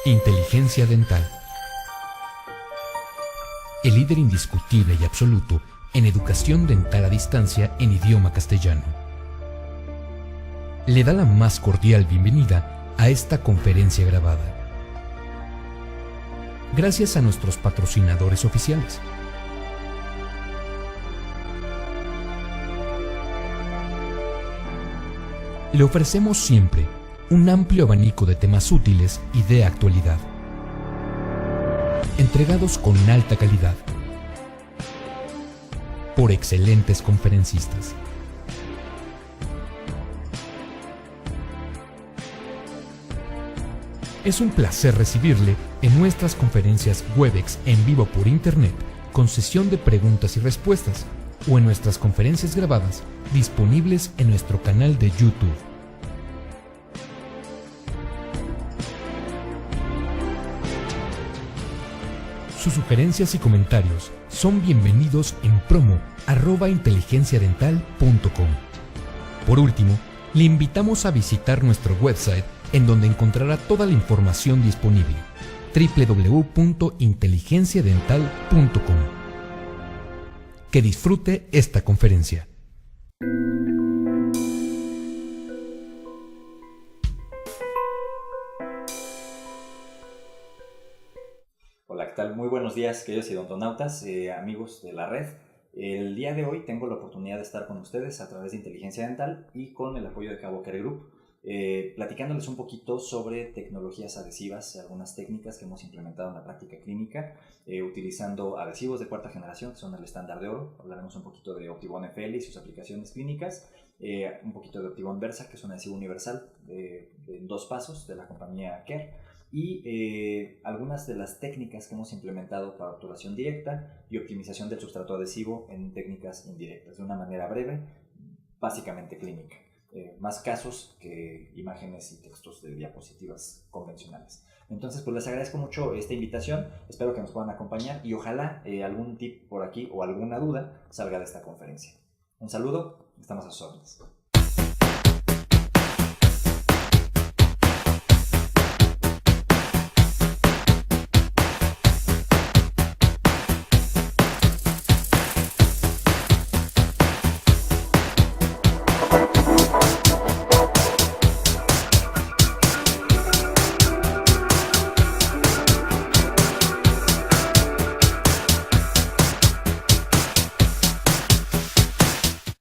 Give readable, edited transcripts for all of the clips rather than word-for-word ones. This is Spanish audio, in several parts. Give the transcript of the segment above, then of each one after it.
Inteligencia dental. El líder indiscutible y absoluto en educación dental a distancia en idioma castellano. Le da la más cordial bienvenida a esta conferencia grabada. Gracias a nuestros patrocinadores oficiales. Le ofrecemos siempre un amplio abanico de temas útiles y de actualidad, entregados con alta calidad, por excelentes conferencistas. Es un placer recibirle en nuestras conferencias Webex en vivo por Internet, con sesión de preguntas y respuestas, o en nuestras conferencias grabadas disponibles en nuestro canal de YouTube. Sus sugerencias y comentarios son bienvenidos en promo@inteligenciadental.com. Por último, le invitamos a visitar nuestro website, en donde encontrará toda la información disponible: www.inteligenciadental.com. Que disfrute esta conferencia. Hola, ¿qué tal? Muy buenos días, queridos odontonautas, amigos de la red. El día de hoy tengo la oportunidad de estar con ustedes a través de Inteligencia Dental y con el apoyo de Cabo Care Group, platicándoles un poquito sobre tecnologías adhesivas, algunas técnicas que hemos implementado en la práctica clínica, utilizando adhesivos de cuarta generación, que son el estándar de oro. Hablaremos un poquito de Optibond FL y sus aplicaciones clínicas, un poquito de Optibond Versa, que es un adhesivo universal en 2 pasos de la compañía Care, y algunas de las técnicas que hemos implementado para obturación directa y optimización del sustrato adhesivo en técnicas indirectas, de una manera breve, básicamente clínica. Más casos que imágenes y textos de diapositivas convencionales. Entonces, pues les agradezco mucho esta invitación, espero que nos puedan acompañar y ojalá algún tip por aquí o alguna duda salga de esta conferencia. Un saludo, estamos a sus órdenes.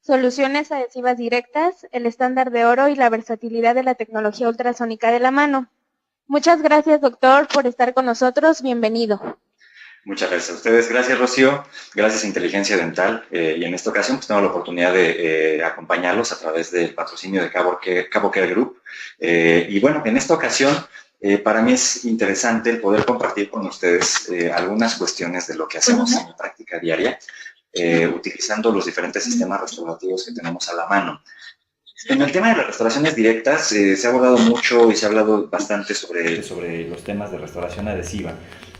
Soluciones adhesivas directas, el estándar de oro y la versatilidad de la tecnología ultrasónica de la mano. Muchas gracias, doctor, por estar con nosotros. Bienvenido. Muchas gracias a ustedes. Gracias, Rocío. Gracias a Inteligencia Dental. Y en esta ocasión pues, tengo la oportunidad de acompañarlos a través del patrocinio de Cabo Care Group. Y bueno, en esta ocasión para mí es interesante el poder compartir con ustedes algunas cuestiones de lo que hacemos en la práctica diaria, utilizando los diferentes sistemas restaurativos que tenemos a la mano. En el tema de las restauraciones directas se ha abordado mucho y se ha hablado bastante sobre los temas de restauración adhesiva,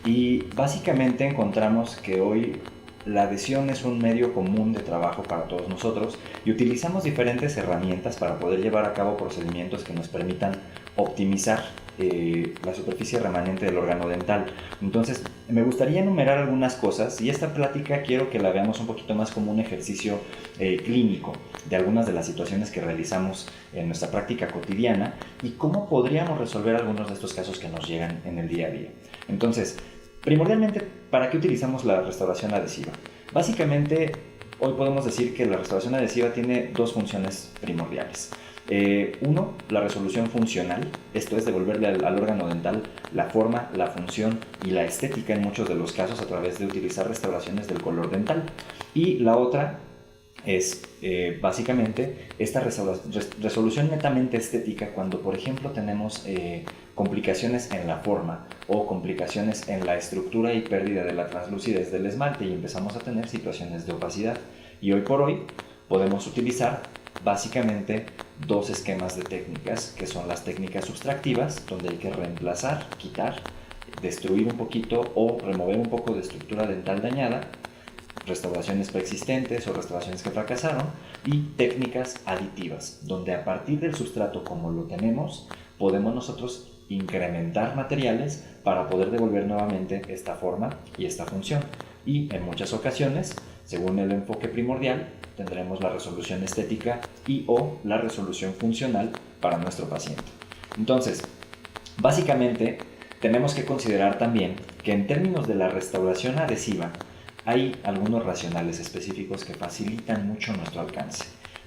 y básicamente encontramos que hoy la adhesión es un medio común de trabajo para todos nosotros y utilizamos diferentes herramientas para poder llevar a cabo procedimientos que nos permitan optimizar la superficie remanente del órgano dental. Entonces, me gustaría enumerar algunas cosas y esta plática quiero que la veamos un poquito más como un ejercicio clínico de algunas de las situaciones que realizamos en nuestra práctica cotidiana y cómo podríamos resolver algunos de estos casos que nos llegan en el día a día. Entonces, primordialmente, ¿para qué utilizamos la restauración adhesiva? Básicamente, hoy podemos decir que la restauración adhesiva tiene 2 funciones primordiales. Uno, la resolución funcional, esto es devolverle al órgano dental la forma, la función y la estética en muchos de los casos a través de utilizar restauraciones del color dental. Y la otra es básicamente esta resolución netamente estética cuando, por ejemplo, tenemos complicaciones en la forma o complicaciones en la estructura y pérdida de la translucidez del esmalte y empezamos a tener situaciones de opacidad. Y hoy por hoy podemos utilizar básicamente 2 esquemas de técnicas, que son las técnicas subtractivas, donde hay que reemplazar, quitar, destruir un poquito o remover un poco de estructura dental dañada, restauraciones preexistentes o restauraciones que fracasaron, y técnicas aditivas, donde a partir del sustrato como lo tenemos, podemos nosotros incrementar materiales para poder devolver nuevamente esta forma y esta función. Y en muchas ocasiones, según el enfoque primordial, tendremos la resolución estética y o la resolución funcional para nuestro paciente. Entonces, básicamente, tenemos que considerar también que en términos de la restauración adhesiva, hay algunos racionales específicos que facilitan mucho nuestro alcance.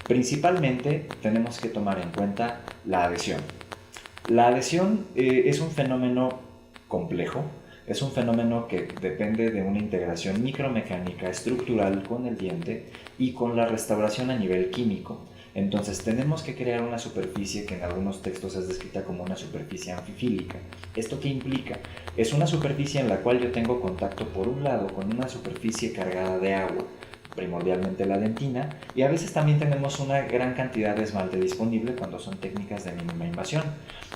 Principalmente, tenemos que tomar en cuenta la adhesión. La adhesión es un fenómeno complejo, es un fenómeno que depende de una integración micromecánica estructural con el diente y con la restauración a nivel químico. Entonces tenemos que crear una superficie que en algunos textos es descrita como una superficie anfifílica. ¿Esto qué implica? Es una superficie en la cual yo tengo contacto por un lado con una superficie cargada de agua, primordialmente la dentina, y a veces también tenemos una gran cantidad de esmalte disponible cuando son técnicas de mínima invasión.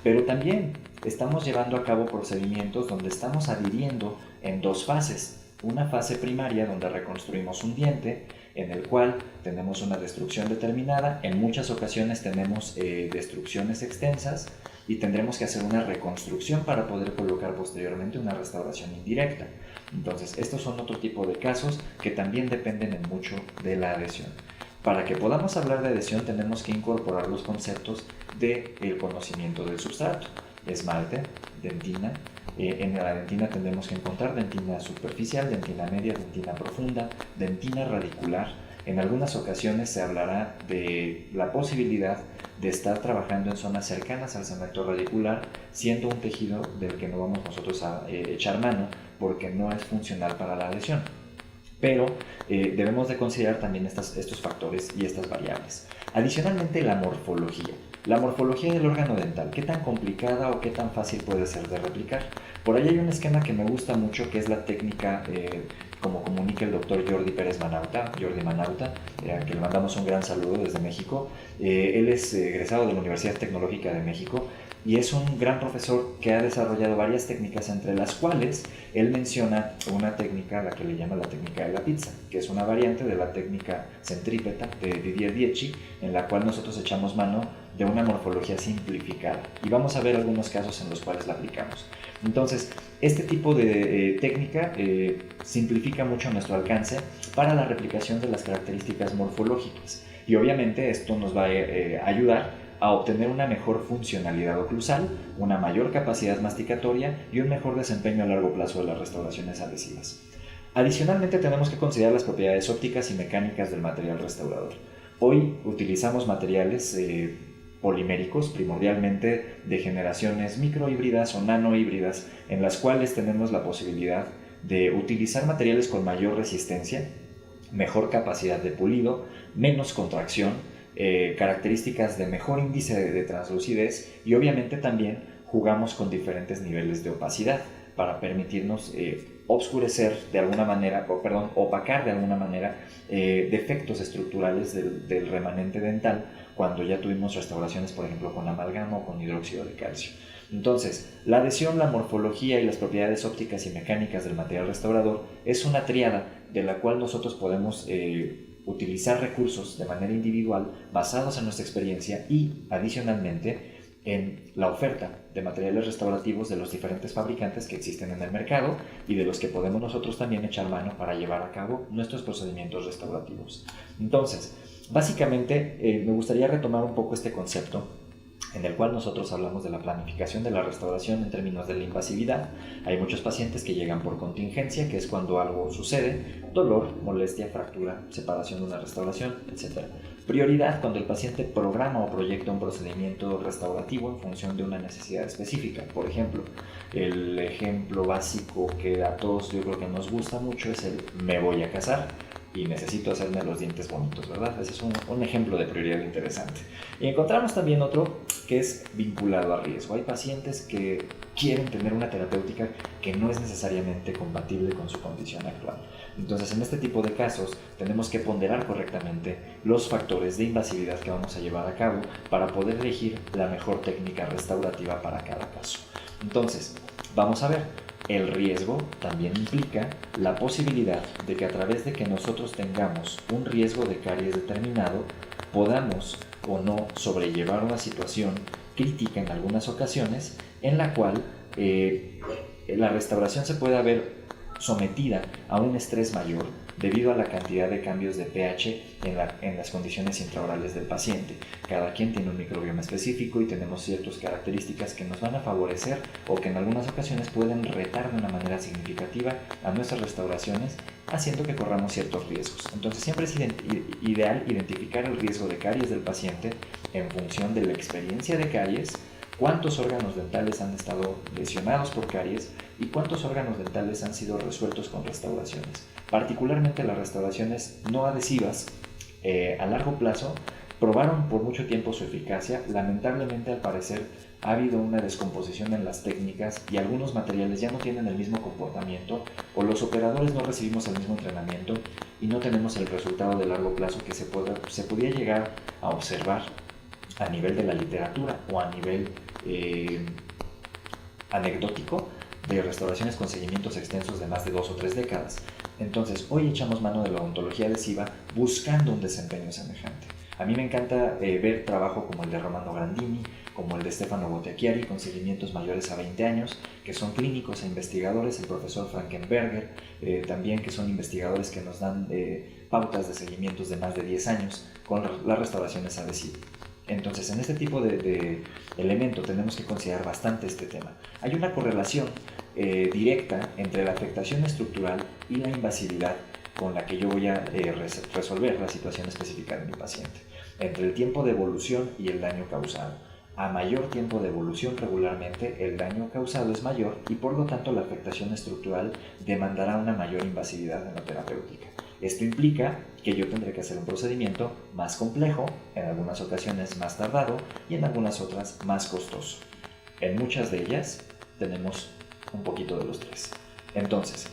Pero también estamos llevando a cabo procedimientos donde estamos adhiriendo en dos fases. Una fase primaria donde reconstruimos un diente, en el cual tenemos una destrucción determinada, en muchas ocasiones tenemos destrucciones extensas y tendremos que hacer una reconstrucción para poder colocar posteriormente una restauración indirecta. Entonces, estos son otro tipo de casos que también dependen en mucho de la adhesión. Para que podamos hablar de adhesión tenemos que incorporar los conceptos del conocimiento del substrato, esmalte, dentina. En la dentina tendremos que encontrar dentina superficial, dentina media, dentina profunda, dentina radicular. En algunas ocasiones se hablará de la posibilidad de estar trabajando en zonas cercanas al segmento radicular, siendo un tejido del que no vamos nosotros a echar mano porque no es funcional para la adhesión. Pero debemos de considerar también estos factores y estas variables. Adicionalmente, la morfología. La morfología del órgano dental, ¿qué tan complicada o qué tan fácil puede ser de replicar? Por ahí hay un esquema que me gusta mucho, que es la técnica, como comunica el doctor Jordi Pérez Manauta, Jordi Manauta, que le mandamos un gran saludo desde México. Él es egresado de la Universidad Tecnológica de México y es un gran profesor que ha desarrollado varias técnicas, entre las cuales él menciona una técnica, la que le llama la técnica de la pizza, que es una variante de la técnica centrípeta de Didier Dietschy, en la cual nosotros echamos mano de una morfología simplificada. Y vamos a ver algunos casos en los cuales la aplicamos. Entonces, este tipo de técnica simplifica mucho nuestro alcance para la replicación de las características morfológicas. Y obviamente esto nos va a ayudar a obtener una mejor funcionalidad oclusal, una mayor capacidad masticatoria y un mejor desempeño a largo plazo de las restauraciones adhesivas. Adicionalmente, tenemos que considerar las propiedades ópticas y mecánicas del material restaurador. Hoy utilizamos materiales poliméricos, primordialmente de generaciones microhíbridas o nanohíbridas, en las cuales tenemos la posibilidad de utilizar materiales con mayor resistencia, mejor capacidad de pulido, menos contracción, características de mejor índice de translucidez, y obviamente también jugamos con diferentes niveles de opacidad para permitirnos obscurecer de alguna manera, opacar de alguna manera defectos estructurales del remanente dental cuando ya tuvimos restauraciones, por ejemplo, con amalgama o con hidróxido de calcio. Entonces, la adhesión, la morfología y las propiedades ópticas y mecánicas del material restaurador es una tríada de la cual nosotros podemos utilizar recursos de manera individual basados en nuestra experiencia y, adicionalmente, en la oferta de materiales restaurativos de los diferentes fabricantes que existen en el mercado y de los que podemos nosotros también echar mano para llevar a cabo nuestros procedimientos restaurativos. Entonces, básicamente me gustaría retomar un poco este concepto en el cual nosotros hablamos de la planificación de la restauración en términos de la invasividad. Hay muchos pacientes que llegan por contingencia, que es cuando algo sucede, dolor, molestia, fractura, separación de una restauración, etc. Prioridad cuando el paciente programa o proyecta un procedimiento restaurativo en función de una necesidad específica. Por ejemplo, el ejemplo básico que a todos yo creo que nos gusta mucho es el me voy a casar y necesito hacerme los dientes bonitos, ¿verdad? Ese es un ejemplo de prioridad interesante. Y encontramos también otro que es vinculado a riesgo. Hay pacientes que quieren tener una terapéutica que no es necesariamente compatible con su condición actual. Entonces, en este tipo de casos, tenemos que ponderar correctamente los factores de invasividad que vamos a llevar a cabo para poder elegir la mejor técnica restaurativa para cada caso. Entonces, vamos a ver. El riesgo también implica la posibilidad de que a través de que nosotros tengamos un riesgo de caries determinado, podamos o no sobrellevar una situación crítica en algunas ocasiones, en la cual la restauración se puede ver sometida a un estrés mayor debido a la cantidad de cambios de pH en las condiciones intraorales del paciente. Cada quien tiene un microbioma específico y tenemos ciertas características que nos van a favorecer o que en algunas ocasiones pueden retar de una manera significativa a nuestras restauraciones, haciendo que corramos ciertos riesgos. Entonces siempre es ideal identificar el riesgo de caries del paciente en función de la experiencia de caries, cuántos órganos dentales han estado lesionados por caries y cuántos órganos dentales han sido resueltos con restauraciones. Particularmente las restauraciones no adhesivas a largo plazo probaron por mucho tiempo su eficacia. Lamentablemente, al parecer, ha habido una descomposición en las técnicas y algunos materiales ya no tienen el mismo comportamiento, o los operadores no recibimos el mismo entrenamiento y no tenemos el resultado de largo plazo que se podía llegar a observar a nivel de la literatura o a nivel anecdótico de restauraciones con seguimientos extensos de más de 2 o 3 décadas. Entonces, hoy echamos mano de la odontología adhesiva buscando un desempeño semejante. A mí me encanta ver trabajo como el de Romano Grandini, como el de Stefano Bottiachiari, con seguimientos mayores a 20 años, que son clínicos e investigadores, el profesor Frankenberger, también que son investigadores que nos dan pautas de seguimientos de más de 10 años con las restauraciones adhesivas. Entonces, en este tipo de elemento tenemos que considerar bastante este tema. Hay una correlación directa entre la afectación estructural y la invasividad con la que yo voy a resolver la situación específica de mi paciente, entre el tiempo de evolución y el daño causado. A mayor tiempo de evolución, regularmente el daño causado es mayor y por lo tanto la afectación estructural demandará una mayor invasividad en la terapéutica. Esto implica que yo tendré que hacer un procedimiento más complejo, en algunas ocasiones más tardado y en algunas otras más costoso. En muchas de ellas tenemos un poquito de los tres. Entonces,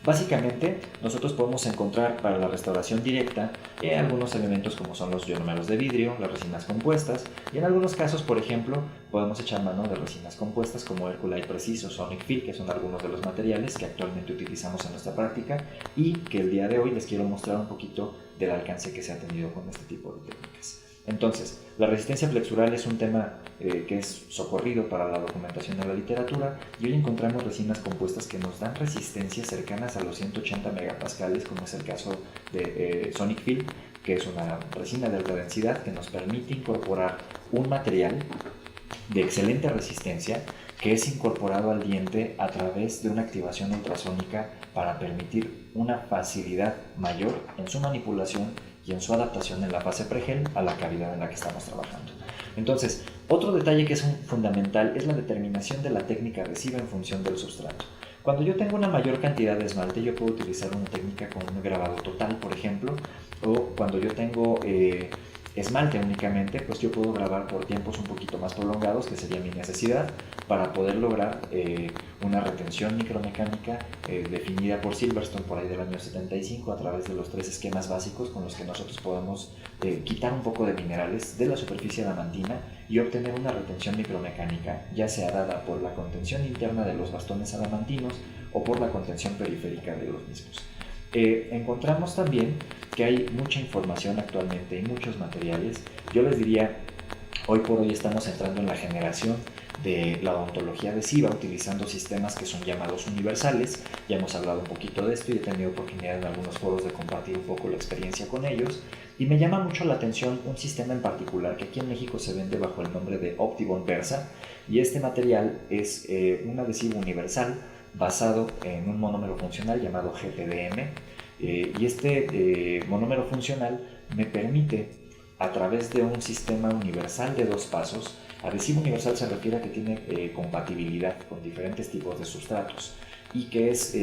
básicamente nosotros podemos encontrar para la restauración directa algunos elementos como son los ionomeros de vidrio, las resinas compuestas, y en algunos casos, por ejemplo, podemos echar mano de resinas compuestas como Herculite Preciso, Sonic Fill, que son algunos de los materiales que actualmente utilizamos en nuestra práctica y que el día de hoy les quiero mostrar un poquito del alcance que se ha tenido con este tipo de técnicas. Entonces, la resistencia flexural es un tema que es socorrido para la documentación de la literatura, y hoy encontramos resinas compuestas que nos dan resistencias cercanas a los 180 megapascales, como es el caso de Sonic Fill, que es una resina de alta densidad que nos permite incorporar un material de excelente resistencia que es incorporado al diente a través de una activación ultrasónica para permitir una facilidad mayor en su manipulación y en su adaptación en la fase pregel a la cavidad en la que estamos trabajando. Entonces, otro detalle que es fundamental es la determinación de la técnica adhesiva en función del sustrato. Cuando yo tengo una mayor cantidad de esmalte, yo puedo utilizar una técnica con un grabado total, por ejemplo, o cuando yo tengo esmalte únicamente, pues yo puedo grabar por tiempos un poquito más prolongados, que sería mi necesidad, para poder lograr una retención micromecánica definida por Silverstone por ahí del año 75 a través de los 3 esquemas básicos con los que nosotros podemos quitar un poco de minerales de la superficie adamantina y obtener una retención micromecánica, ya sea dada por la contención interna de los bastones adamantinos o por la contención periférica de los mismos. Encontramos también que hay mucha información actualmente y muchos materiales. Yo les diría, hoy por hoy estamos entrando en la generación de la odontología adhesiva utilizando sistemas que son llamados universales. Ya hemos hablado un poquito de esto y he tenido oportunidad en algunos foros de compartir un poco la experiencia con ellos, y me llama mucho la atención un sistema en particular que aquí en México se vende bajo el nombre de Optibond Versa, y este material es un adhesivo universal basado en un monómero funcional llamado GPDM, y este monómero funcional me permite, a través de un sistema universal de 2 pasos, adhesivo universal se refiere a que tiene compatibilidad con diferentes tipos de sustratos y que es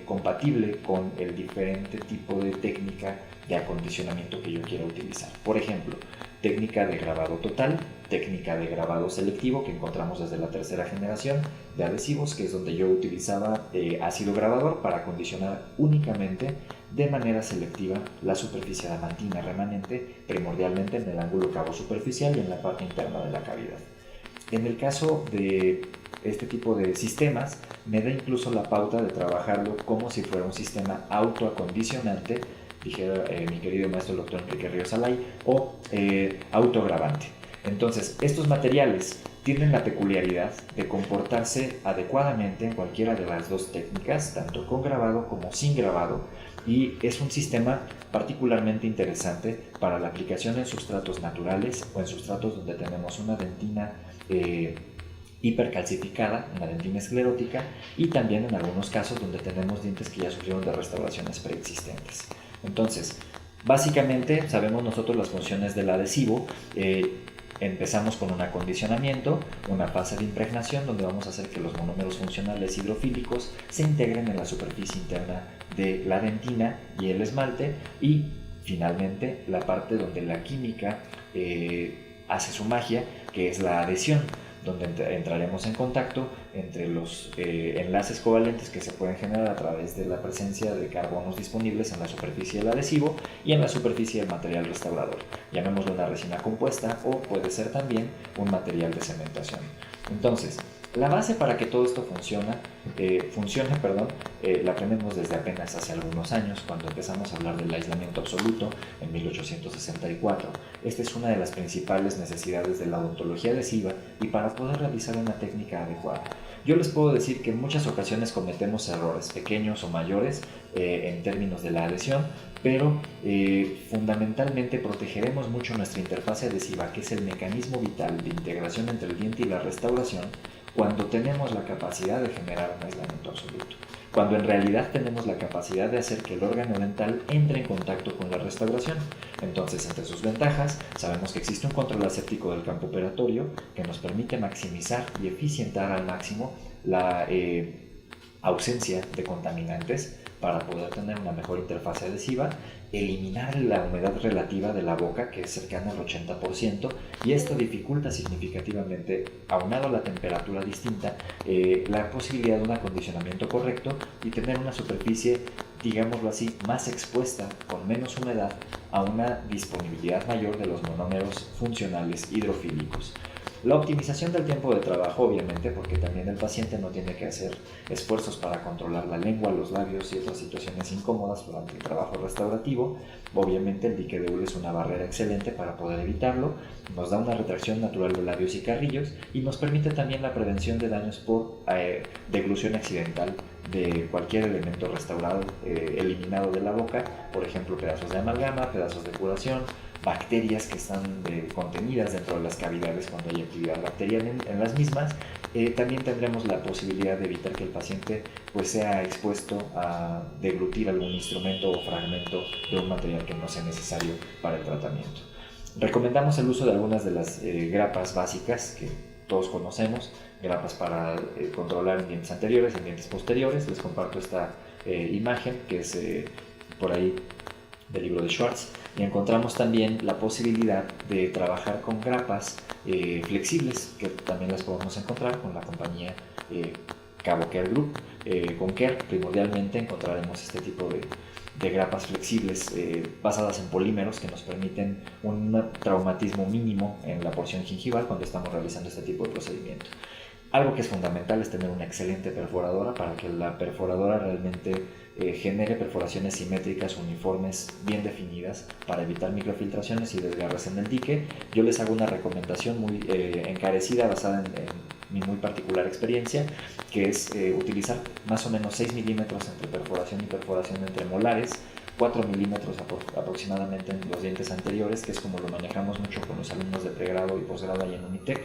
compatible con el diferente tipo de técnica de acondicionamiento que yo quiera utilizar. Por ejemplo, técnica de grabado total, técnica de grabado selectivo que encontramos desde la 3ª generación de adhesivos, que es donde yo utilizaba ácido grabador para acondicionar únicamente de manera selectiva la superficie adamantina remanente, primordialmente en el ángulo cabo superficial y en la parte interna de la cavidad. En el caso de este tipo de sistemas, me da incluso la pauta de trabajarlo como si fuera un sistema autoacondicionante, dijera mi querido maestro el doctor Enrique Ríos Alay, o autogravante. Entonces, estos materiales tienen la peculiaridad de comportarse adecuadamente en cualquiera de las dos técnicas, tanto con grabado como sin grabado, y es un sistema particularmente interesante para la aplicación en sustratos naturales o en sustratos donde tenemos una dentina hipercalcificada, una dentina esclerótica, y también en algunos casos donde tenemos dientes que ya sufrieron de restauraciones preexistentes. Entonces, básicamente sabemos nosotros las funciones del adhesivo. Empezamos con un acondicionamiento, una fase de impregnación donde vamos a hacer que los monómeros funcionales hidrofílicos se integren en la superficie interna de la dentina y el esmalte, y finalmente la parte donde la química hace su magia, que es la adhesión, donde entraremos en contacto entre los enlaces covalentes que se pueden generar a través de la presencia de carbonos disponibles en la superficie del adhesivo y en la superficie del material restaurador. Llamémoslo una resina compuesta o puede ser también un material de cementación. Entonces, la base para que todo esto funcione, la aprendemos desde apenas hace algunos años, cuando empezamos a hablar del aislamiento absoluto en 1864. Esta es una de las principales necesidades de la odontología adhesiva y para poder realizar una técnica adecuada. Yo les puedo decir que en muchas ocasiones cometemos errores, pequeños o mayores, en términos de la adhesión, pero fundamentalmente protegeremos mucho nuestra interfase adhesiva, que es el mecanismo vital de integración entre el diente y la restauración, cuando tenemos la capacidad de generar un aislamiento absoluto, cuando en realidad tenemos la capacidad de hacer que el órgano dental entre en contacto con la restauración. Entonces, entre sus ventajas, sabemos que existe un control aséptico del campo operatorio que nos permite maximizar y eficientar al máximo la ausencia de contaminantes para poder tener una mejor interfase adhesiva, eliminar la humedad relativa de la boca, que es cercana al 80%, y esto dificulta significativamente, aunado a la temperatura distinta, la posibilidad de un acondicionamiento correcto y tener una superficie, digámoslo así, más expuesta, con menos humedad, a una disponibilidad mayor de los monómeros funcionales hidrofílicos. La optimización del tiempo de trabajo, obviamente, porque también el paciente no tiene que hacer esfuerzos para controlar la lengua, los labios y otras situaciones incómodas durante el trabajo restaurativo. Obviamente el dique de hule es una barrera excelente para poder evitarlo, nos da una retracción natural de labios y carrillos y nos permite también la prevención de daños por deglución accidental de cualquier elemento restaurado, eliminado de la boca, por ejemplo pedazos de amalgama, pedazos de curación, bacterias que están contenidas dentro de las cavidades cuando hay actividad bacteriana en las mismas. También tendremos la posibilidad de evitar que el paciente sea expuesto a deglutir algún instrumento o fragmento de un material que no sea necesario para el tratamiento. Recomendamos el uso de algunas de las grapas básicas que todos conocemos, grapas para controlar en dientes anteriores y en dientes posteriores. Les comparto esta imagen que es por ahí del libro de Schwartz, y encontramos también la posibilidad de trabajar con grapas flexibles, que también las podemos encontrar con la compañía Cabo Care Group. Con Care primordialmente encontraremos este tipo de grapas flexibles basadas en polímeros que nos permiten un traumatismo mínimo en la porción gingival cuando estamos realizando este tipo de procedimiento. Algo que es fundamental es tener una excelente perforadora para que la perforadora realmente genere perforaciones simétricas, uniformes, bien definidas, para evitar microfiltraciones y desgarres en el dique. Yo les hago una recomendación muy encarecida basada en mi muy particular experiencia, que es utilizar más o menos 6 milímetros entre perforación y perforación entre molares, 4 milímetros aproximadamente en los dientes anteriores, que es como lo manejamos mucho con los alumnos de pregrado y posgrado ahí en Unitec,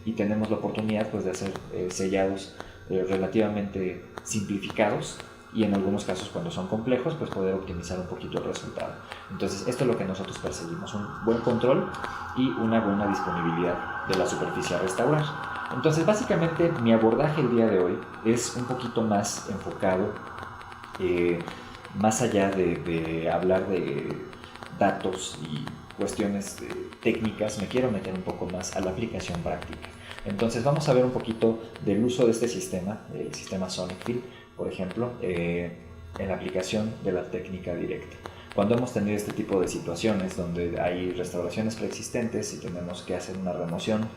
y tenemos la oportunidad de hacer sellados relativamente simplificados, y en algunos casos cuando son complejos poder optimizar un poquito el resultado. Entonces esto es lo que nosotros perseguimos, un buen control y una buena disponibilidad de la superficie a restaurar. Entonces básicamente mi abordaje el día de hoy es un poquito más enfocado, más allá de hablar de datos y cuestiones técnicas, me quiero meter un poco más a la aplicación práctica. Entonces vamos a ver un poquito del uso de este sistema, el sistema SonicFill, por ejemplo, en la aplicación de la técnica directa. Cuando hemos tenido este tipo de situaciones donde hay restauraciones preexistentes y tenemos que hacer una remoción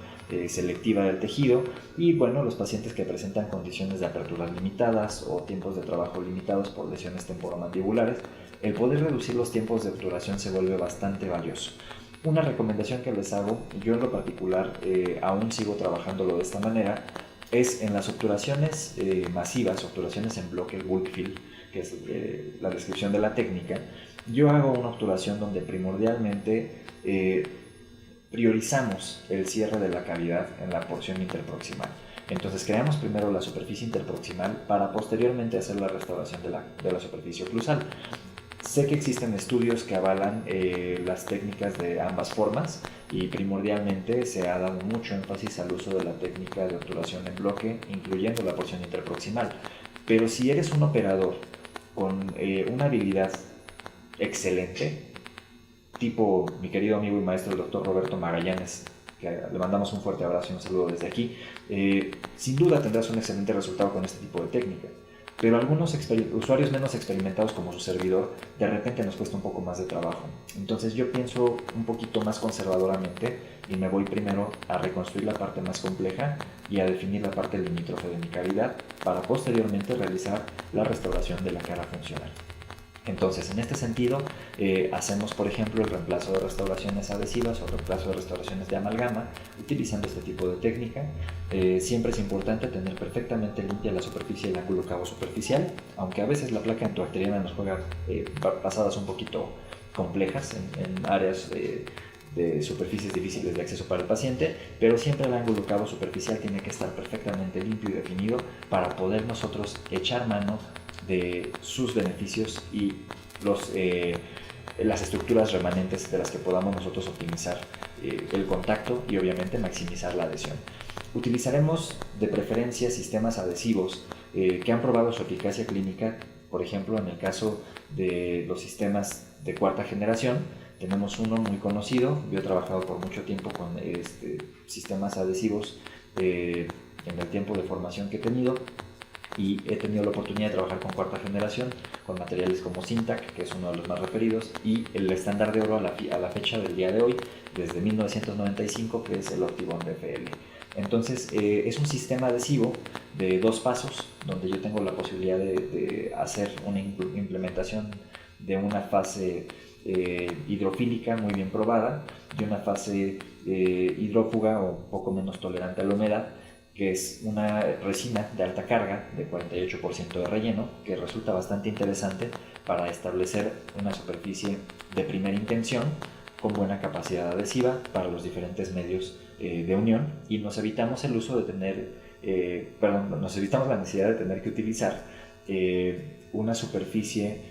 selectiva del tejido, y los pacientes que presentan condiciones de aperturas limitadas o tiempos de trabajo limitados por lesiones temporomandibulares, el poder reducir los tiempos de obturación se vuelve bastante valioso. Una recomendación que les hago, yo en lo particular aún sigo trabajándolo de esta manera, es en las obturaciones masivas, obturaciones en bloque, bulk fill, que es la descripción de la técnica. Yo hago una obturación donde primordialmente priorizamos el cierre de la cavidad en la porción interproximal. Entonces creamos primero la superficie interproximal para posteriormente hacer la restauración de la superficie oclusal. Sé que existen estudios que avalan las técnicas de ambas formas y primordialmente se ha dado mucho énfasis al uso de la técnica de obturación en bloque, incluyendo la porción interproximal. Pero si eres un operador con una habilidad excelente, tipo mi querido amigo y maestro el doctor Roberto Magallanes, que le mandamos un fuerte abrazo y un saludo desde aquí, sin duda tendrás un excelente resultado con este tipo de técnica. Pero algunos usuarios menos experimentados como su servidor, de repente nos cuesta un poco más de trabajo. Entonces yo pienso un poquito más conservadoramente y me voy primero a reconstruir la parte más compleja y a definir la parte limítrofe de mi cavidad para posteriormente realizar la restauración de la cara funcional. Entonces, en este sentido, hacemos, por ejemplo, el reemplazo de restauraciones adhesivas o reemplazo de restauraciones de amalgama utilizando este tipo de técnica. Siempre es importante tener perfectamente limpia la superficie del ángulo cabo superficial, aunque a veces la placa antibacteriana nos juega pasadas un poquito complejas en áreas de superficies difíciles de acceso para el paciente, pero siempre el ángulo cabo superficial tiene que estar perfectamente limpio y definido para poder nosotros echar mano de sus beneficios y las estructuras remanentes de las que podamos nosotros optimizar el contacto y obviamente maximizar la adhesión. Utilizaremos de preferencia sistemas adhesivos que han probado su eficacia clínica. Por ejemplo, en el caso de los sistemas de cuarta generación, tenemos uno muy conocido. Yo he trabajado por mucho tiempo con sistemas adhesivos en el tiempo de formación que he tenido, y he tenido la oportunidad de trabajar con cuarta generación con materiales como Syntac, que es uno de los más referidos, y el estándar de oro a la fecha del día de hoy, desde 1995, que es el Optibond FL. Entonces es un sistema adhesivo de 2 pasos, donde yo tengo la posibilidad de hacer una implementación de una fase hidrofílica muy bien probada y una fase hidrófuga o un poco menos tolerante a la humedad, que es una resina de alta carga de 48% de relleno, que resulta bastante interesante para establecer una superficie de primera intención con buena capacidad adhesiva para los diferentes medios de unión, y nos evitamos el uso de nos evitamos la necesidad de tener que utilizar una superficie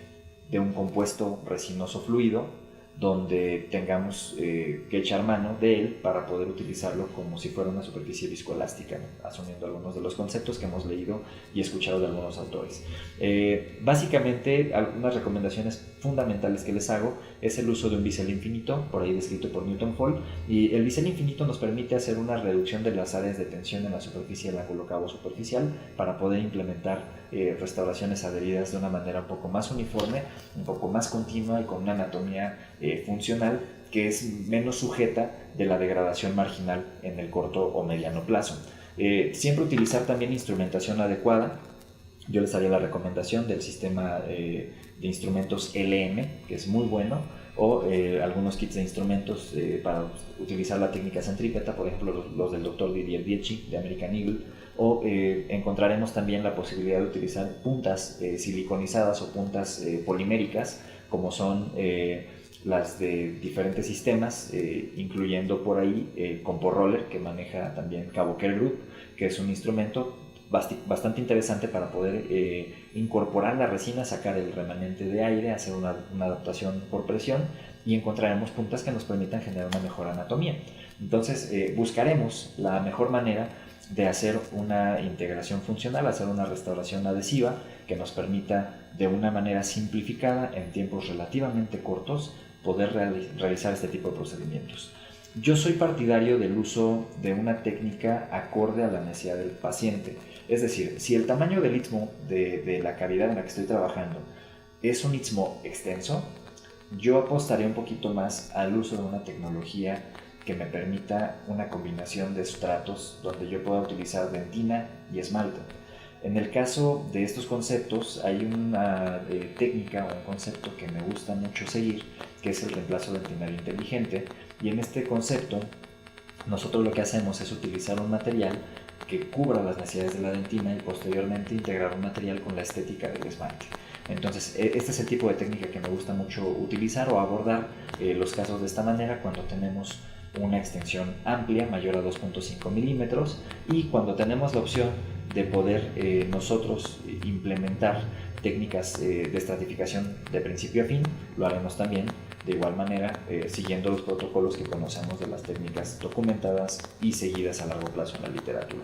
de un compuesto resinoso fluido donde tengamos que echar mano de él para poder utilizarlo como si fuera una superficie viscoelástica, ¿no? Asumiendo algunos de los conceptos que hemos leído y escuchado de algunos autores. Básicamente, algunas recomendaciones fundamentales que les hago es el uso de un bisel infinito, por ahí descrito por Newton Hall, y el bisel infinito nos permite hacer una reducción de las áreas de tensión en la superficie del ángulo cabo superficial para poder implementar restauraciones adheridas de una manera un poco más uniforme, un poco más continua y con una anatomía funcional que es menos sujeta de la degradación marginal en el corto o mediano plazo. Siempre utilizar también instrumentación adecuada. Yo les haría la recomendación del sistema de instrumentos LM, que es muy bueno, o algunos kits de instrumentos para utilizar la técnica centrípeta, por ejemplo los del Dr. Didier Dietschy de American Eagle, o encontraremos también la posibilidad de utilizar puntas siliconizadas o puntas poliméricas, como son las de diferentes sistemas, incluyendo por ahí Compo Roller, que maneja también Cabo Care Group, que es un instrumento bastante interesante para poder incorporar la resina, sacar el remanente de aire, hacer una adaptación por presión, y encontraremos puntas que nos permitan generar una mejor anatomía. Entonces buscaremos la mejor manera de hacer una integración funcional, hacer una restauración adhesiva que nos permita de una manera simplificada, en tiempos relativamente cortos, poder realizar este tipo de procedimientos. Yo soy partidario del uso de una técnica acorde a la necesidad del paciente. Es decir, si el tamaño del istmo de la cavidad en la que estoy trabajando es un istmo extenso, yo apostaría un poquito más al uso de una tecnología que me permita una combinación de estratos donde yo pueda utilizar dentina y esmalte. En el caso de estos conceptos hay una técnica o un concepto que me gusta mucho seguir, que es el reemplazo dentinario inteligente, y en este concepto nosotros lo que hacemos es utilizar un material que cubra las necesidades de la dentina y posteriormente integrar un material con la estética del esmalte. Entonces, este es el tipo de técnica que me gusta mucho utilizar o abordar los casos de esta manera cuando tenemos una extensión amplia, mayor a 2.5 milímetros, y cuando tenemos la opción de poder nosotros implementar técnicas de estratificación de principio a fin, lo haremos también de igual manera siguiendo los protocolos que conocemos de las técnicas documentadas y seguidas a largo plazo en la literatura.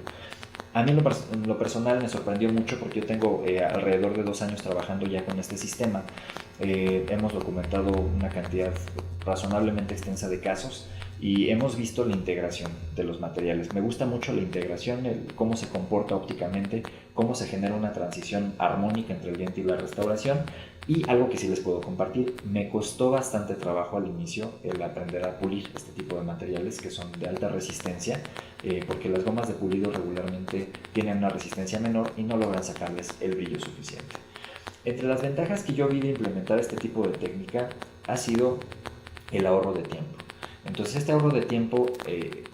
A mí en lo personal me sorprendió mucho porque yo tengo alrededor de 2 años trabajando ya con este sistema. Hemos documentado una cantidad razonablemente extensa de casos y hemos visto la integración de los materiales. Me gusta mucho la integración, cómo se comporta ópticamente, cómo se genera una transición armónica entre el diente y la restauración. Y algo que sí les puedo compartir, me costó bastante trabajo al inicio el aprender a pulir este tipo de materiales que son de alta resistencia, porque las gomas de pulido regularmente tienen una resistencia menor y no logran sacarles el brillo suficiente. Entre las ventajas que yo vi de implementar este tipo de técnica ha sido el ahorro de tiempo. Entonces este ahorro de tiempo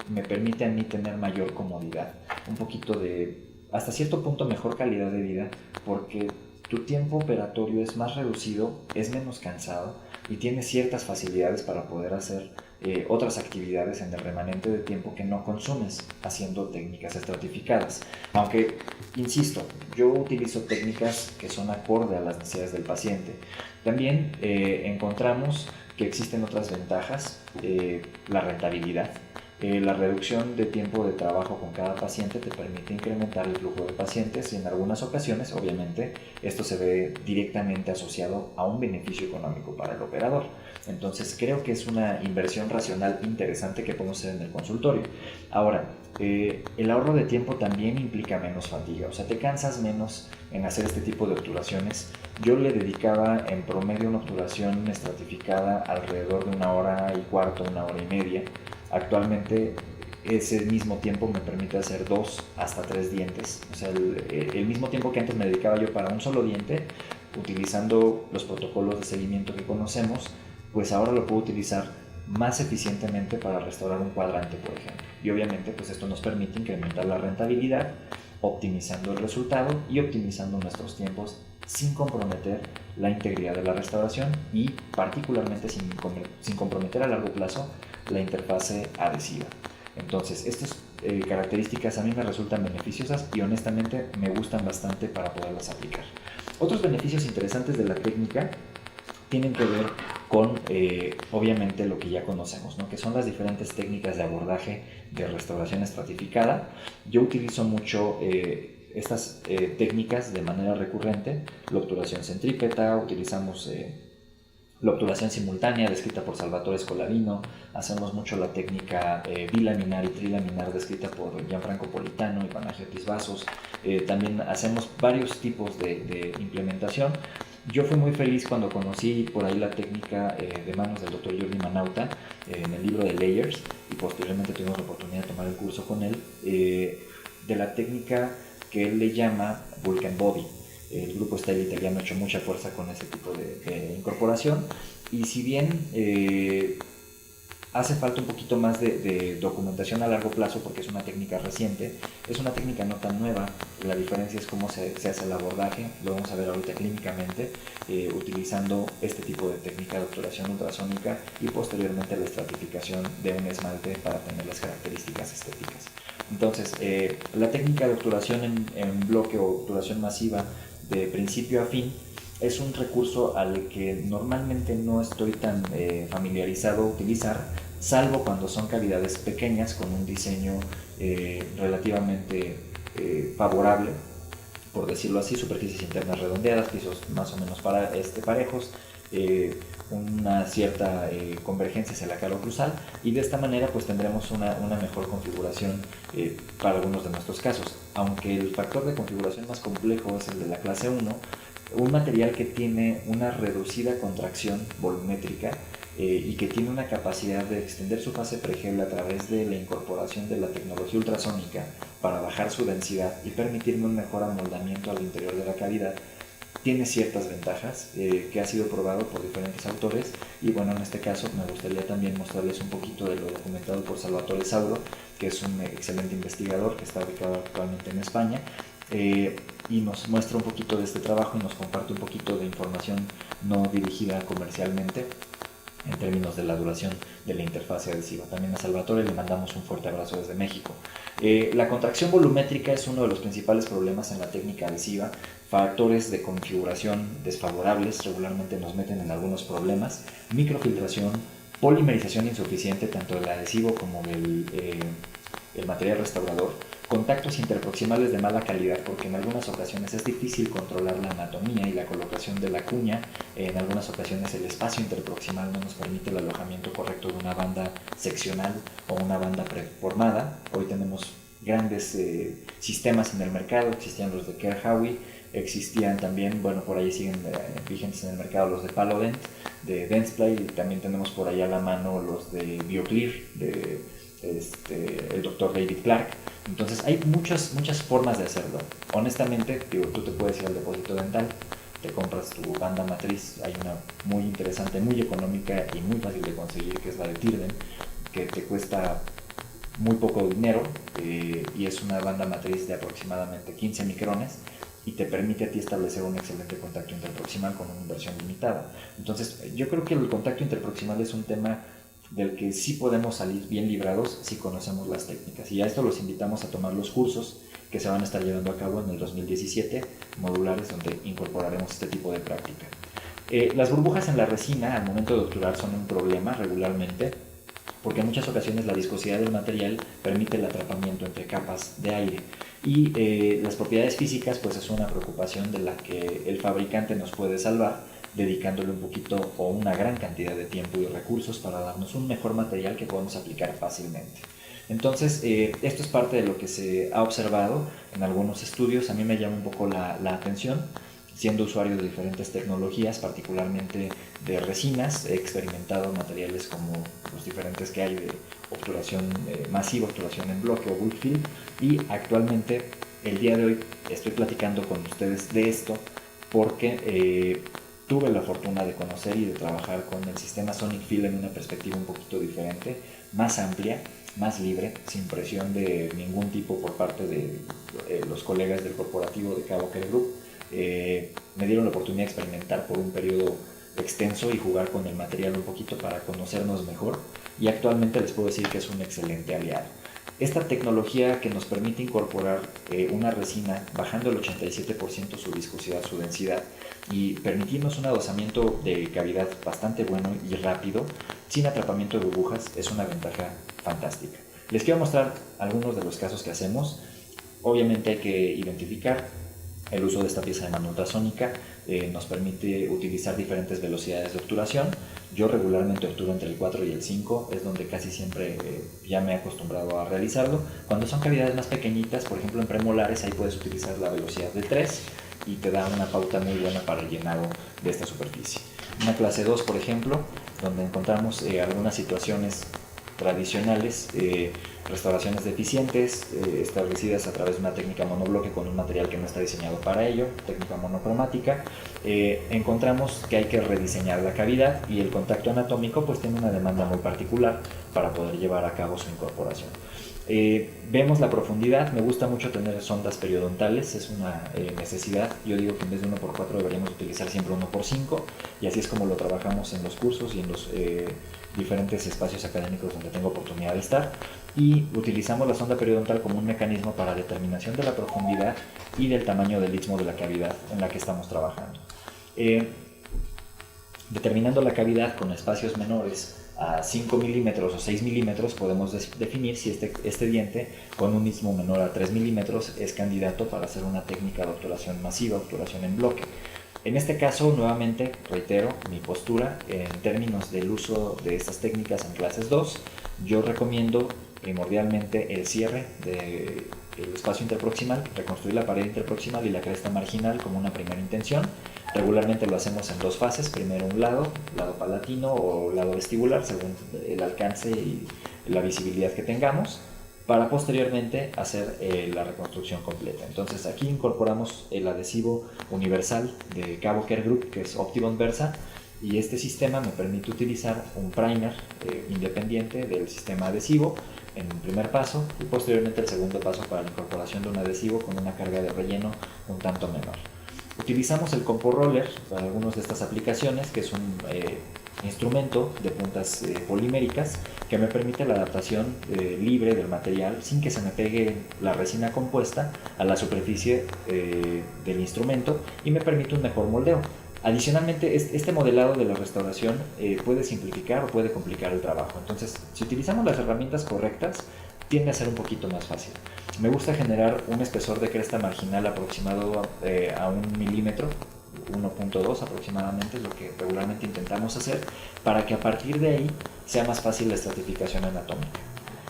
me permite a mí tener mayor comodidad, un poquito de, hasta cierto punto, mejor calidad de vida, porque tu tiempo operatorio es más reducido, es menos cansado y tienes ciertas facilidades para poder hacer otras actividades en el remanente de tiempo que no consumes haciendo técnicas estratificadas. Aunque, insisto, yo utilizo técnicas que son acorde a las necesidades del paciente. También encontramos que existen otras ventajas, la rentabilidad. La reducción de tiempo de trabajo con cada paciente te permite incrementar el flujo de pacientes y en algunas ocasiones, obviamente, esto se ve directamente asociado a un beneficio económico para el operador. Entonces creo que es una inversión racional interesante que podemos hacer en el consultorio. Ahora, el ahorro de tiempo también implica menos fatiga, o sea, te cansas menos en hacer este tipo de obturaciones. Yo le dedicaba en promedio una obturación estratificada alrededor de 1 hora y cuarto, 1 hora y media. Actualmente ese mismo tiempo me permite hacer 2 hasta 3 dientes, o sea, el mismo tiempo que antes me dedicaba yo para un solo diente, utilizando los protocolos de seguimiento que conocemos, pues ahora lo puedo utilizar más eficientemente para restaurar un cuadrante, por ejemplo. Y obviamente pues esto nos permite incrementar la rentabilidad, optimizando el resultado y optimizando nuestros tiempos sin comprometer la integridad de la restauración y particularmente sin comprometer a largo plazo la interfase adhesiva. Entonces, estas características a mí me resultan beneficiosas y honestamente me gustan bastante para poderlas aplicar. Otros beneficios interesantes de la técnica tienen que ver con, obviamente, lo que ya conocemos, ¿no? Que son las diferentes técnicas de abordaje de restauración estratificada. Yo utilizo mucho estas técnicas de manera recurrente, la obturación centrípeta, utilizamos la obturación simultánea descrita por Salvatore Scolavino, hacemos mucho la técnica bilaminar y trilaminar descrita por Gianfranco Politano y Panagiotis Vasos. También hacemos varios tipos de implementación. Yo fui muy feliz cuando conocí por ahí la técnica de manos del Dr. Jordi Manauta en el libro de Layers y posteriormente tuvimos la oportunidad de tomar el curso con él de la técnica que él le llama Vulcan Body. El grupo Style italiano ha hecho mucha fuerza con ese tipo de incorporación y si bien hace falta un poquito más de documentación a largo plazo porque es una técnica reciente, es una técnica no tan nueva. La diferencia es cómo se hace el abordaje, lo vamos a ver ahorita clínicamente, utilizando este tipo de técnica de obturación ultrasónica y posteriormente la estratificación de un esmalte para tener las características estéticas. Entonces, la técnica de obturación en bloque o obturación masiva de principio a fin es un recurso al que normalmente no estoy tan familiarizado a utilizar, salvo cuando son cavidades pequeñas con un diseño relativamente favorable, por decirlo así, superficies internas redondeadas, pisos más o menos parejos, una cierta convergencia hacia la cara oclusal y de esta manera pues tendremos una mejor configuración para algunos de nuestros casos. Aunque el factor de configuración más complejo es el de la clase 1, un material que tiene una reducida contracción volumétrica y que tiene una capacidad de extender su fase pregel a través de la incorporación de la tecnología ultrasónica para bajar su densidad y permitirme un mejor amoldamiento al interior de la cavidad, tiene ciertas ventajas que ha sido probado por diferentes autores. Y bueno, en este caso me gustaría también mostrarles un poquito de lo documentado por Salvatore Sauro, que es un excelente investigador que está ubicado actualmente en España, y nos muestra un poquito de este trabajo y nos comparte un poquito de información no dirigida comercialmente en términos de la duración de la interfase adhesiva. También a Salvatore le mandamos un fuerte abrazo desde México. La contracción volumétrica es uno de los principales problemas en la técnica adhesiva. Factores de configuración desfavorables regularmente nos meten en algunos problemas. Microfiltración, polimerización insuficiente tanto del adhesivo como del material restaurador. Contactos interproximales de mala calidad, porque en algunas ocasiones es difícil controlar la anatomía y la colocación de la cuña. En algunas ocasiones el espacio interproximal no nos permite el alojamiento correcto de una banda seccional o una banda preformada. Hoy tenemos grandes sistemas en el mercado. Existían los de Kerr Howie, existían también, bueno, por ahí siguen vigentes en el mercado los de Palodent, de Dentsply, y también tenemos por ahí a la mano los de BioClear, de el doctor David Clark. Entonces hay muchas formas de hacerlo. Honestamente, digo, tú te puedes ir al depósito dental, te compras tu banda matriz. Hay una muy interesante, muy económica y muy fácil de conseguir, que es la de Tirden, que te cuesta muy poco dinero, y es una banda matriz de aproximadamente 15 micrones y te permite a ti establecer un excelente contacto interproximal con una inversión limitada. Entonces yo creo que el contacto interproximal es un tema del que sí podemos salir bien librados si conocemos las técnicas, y a esto los invitamos a tomar los cursos que se van a estar llevando a cabo en el 2017, modulares, donde incorporaremos este tipo de práctica. Las burbujas en la resina al momento de obturar son un problema regularmente, porque en muchas ocasiones la viscosidad del material permite el atrapamiento entre capas de aire, y las propiedades físicas pues es una preocupación de la que el fabricante nos puede salvar, dedicándole un poquito o una gran cantidad de tiempo y recursos para darnos un mejor material que podemos aplicar fácilmente. Entonces, esto es parte de lo que se ha observado en algunos estudios. A mí me llama un poco la atención, siendo usuario de diferentes tecnologías, particularmente de resinas. He experimentado materiales como los diferentes que hay de obturación masiva, obturación en bloque o bulk fill, y actualmente, el día de hoy, estoy platicando con ustedes de esto porque tuve la fortuna de conocer y de trabajar con el sistema Sonic Fill en una perspectiva un poquito diferente, más amplia, más libre, sin presión de ningún tipo por parte de los colegas del corporativo de Cabo Care Group. Me dieron la oportunidad de experimentar por un periodo extenso y jugar con el material un poquito para conocernos mejor, y actualmente les puedo decir que es un excelente aliado. Esta tecnología que nos permite incorporar una resina bajando el 87% su viscosidad, su densidad, y permitirnos un adosamiento de cavidad bastante bueno y rápido, sin atrapamiento de burbujas, es una ventaja fantástica. Les quiero mostrar algunos de los casos que hacemos. Obviamente hay que identificar el uso de esta pieza de mano ultrasónica. Nos permite utilizar diferentes velocidades de obturación. Yo regularmente obturo entre el 4 y el 5, es donde casi siempre ya me he acostumbrado a realizarlo. Cuando son cavidades más pequeñitas, por ejemplo en premolares, ahí puedes utilizar la velocidad de 3 y te da una pauta muy buena para el llenado de esta superficie. Una clase 2, por ejemplo, donde encontramos algunas situaciones tradicionales, restauraciones deficientes establecidas a través de una técnica monobloque con un material que no está diseñado para ello, técnica monocromática. Encontramos que hay que rediseñar la cavidad, y el contacto anatómico pues tiene una demanda muy particular para poder llevar a cabo su incorporación. Vemos la profundidad. Me gusta mucho tener sondas periodontales, es una necesidad. Yo digo que en vez de 1x4 deberíamos utilizar siempre 1x5, y así es como lo trabajamos en los cursos y en los diferentes espacios académicos donde tengo oportunidad de estar, y utilizamos la sonda periodontal como un mecanismo para determinación de la profundidad y del tamaño del istmo de la cavidad en la que estamos trabajando. Determinando la cavidad con espacios menores a 5 milímetros o 6 milímetros, podemos definir si este diente con un istmo menor a 3 milímetros es candidato para hacer una técnica de obturación masiva, obturación en bloque. En este caso, nuevamente, reitero mi postura en términos del uso de estas técnicas en clases 2. Yo recomiendo primordialmente el cierre del espacio interproximal, reconstruir la pared interproximal y la cresta marginal como una primera intención. Regularmente lo hacemos en 2 fases, primero un lado palatino o lado vestibular, según el alcance y la visibilidad que tengamos, para posteriormente hacer la reconstrucción completa. Entonces aquí incorporamos el adhesivo universal de Cabo Care Group, que es Optibond Versa, y este sistema me permite utilizar un primer independiente del sistema adhesivo en un primer paso, y posteriormente el segundo paso para la incorporación de un adhesivo con una carga de relleno un tanto menor. Utilizamos el Compo Roller para algunas de estas aplicaciones, que es un instrumento de puntas poliméricas que me permite la adaptación libre del material sin que se me pegue la resina compuesta a la superficie del instrumento, y me permite un mejor moldeo. Adicionalmente, este modelado de la restauración puede simplificar o puede complicar el trabajo. Entonces, si utilizamos las herramientas correctas, tiende a ser un poquito más fácil. Me gusta generar un espesor de cresta marginal aproximado a 1 milímetro, 1.2 aproximadamente, es lo que regularmente intentamos hacer, para que a partir de ahí sea más fácil la estratificación anatómica.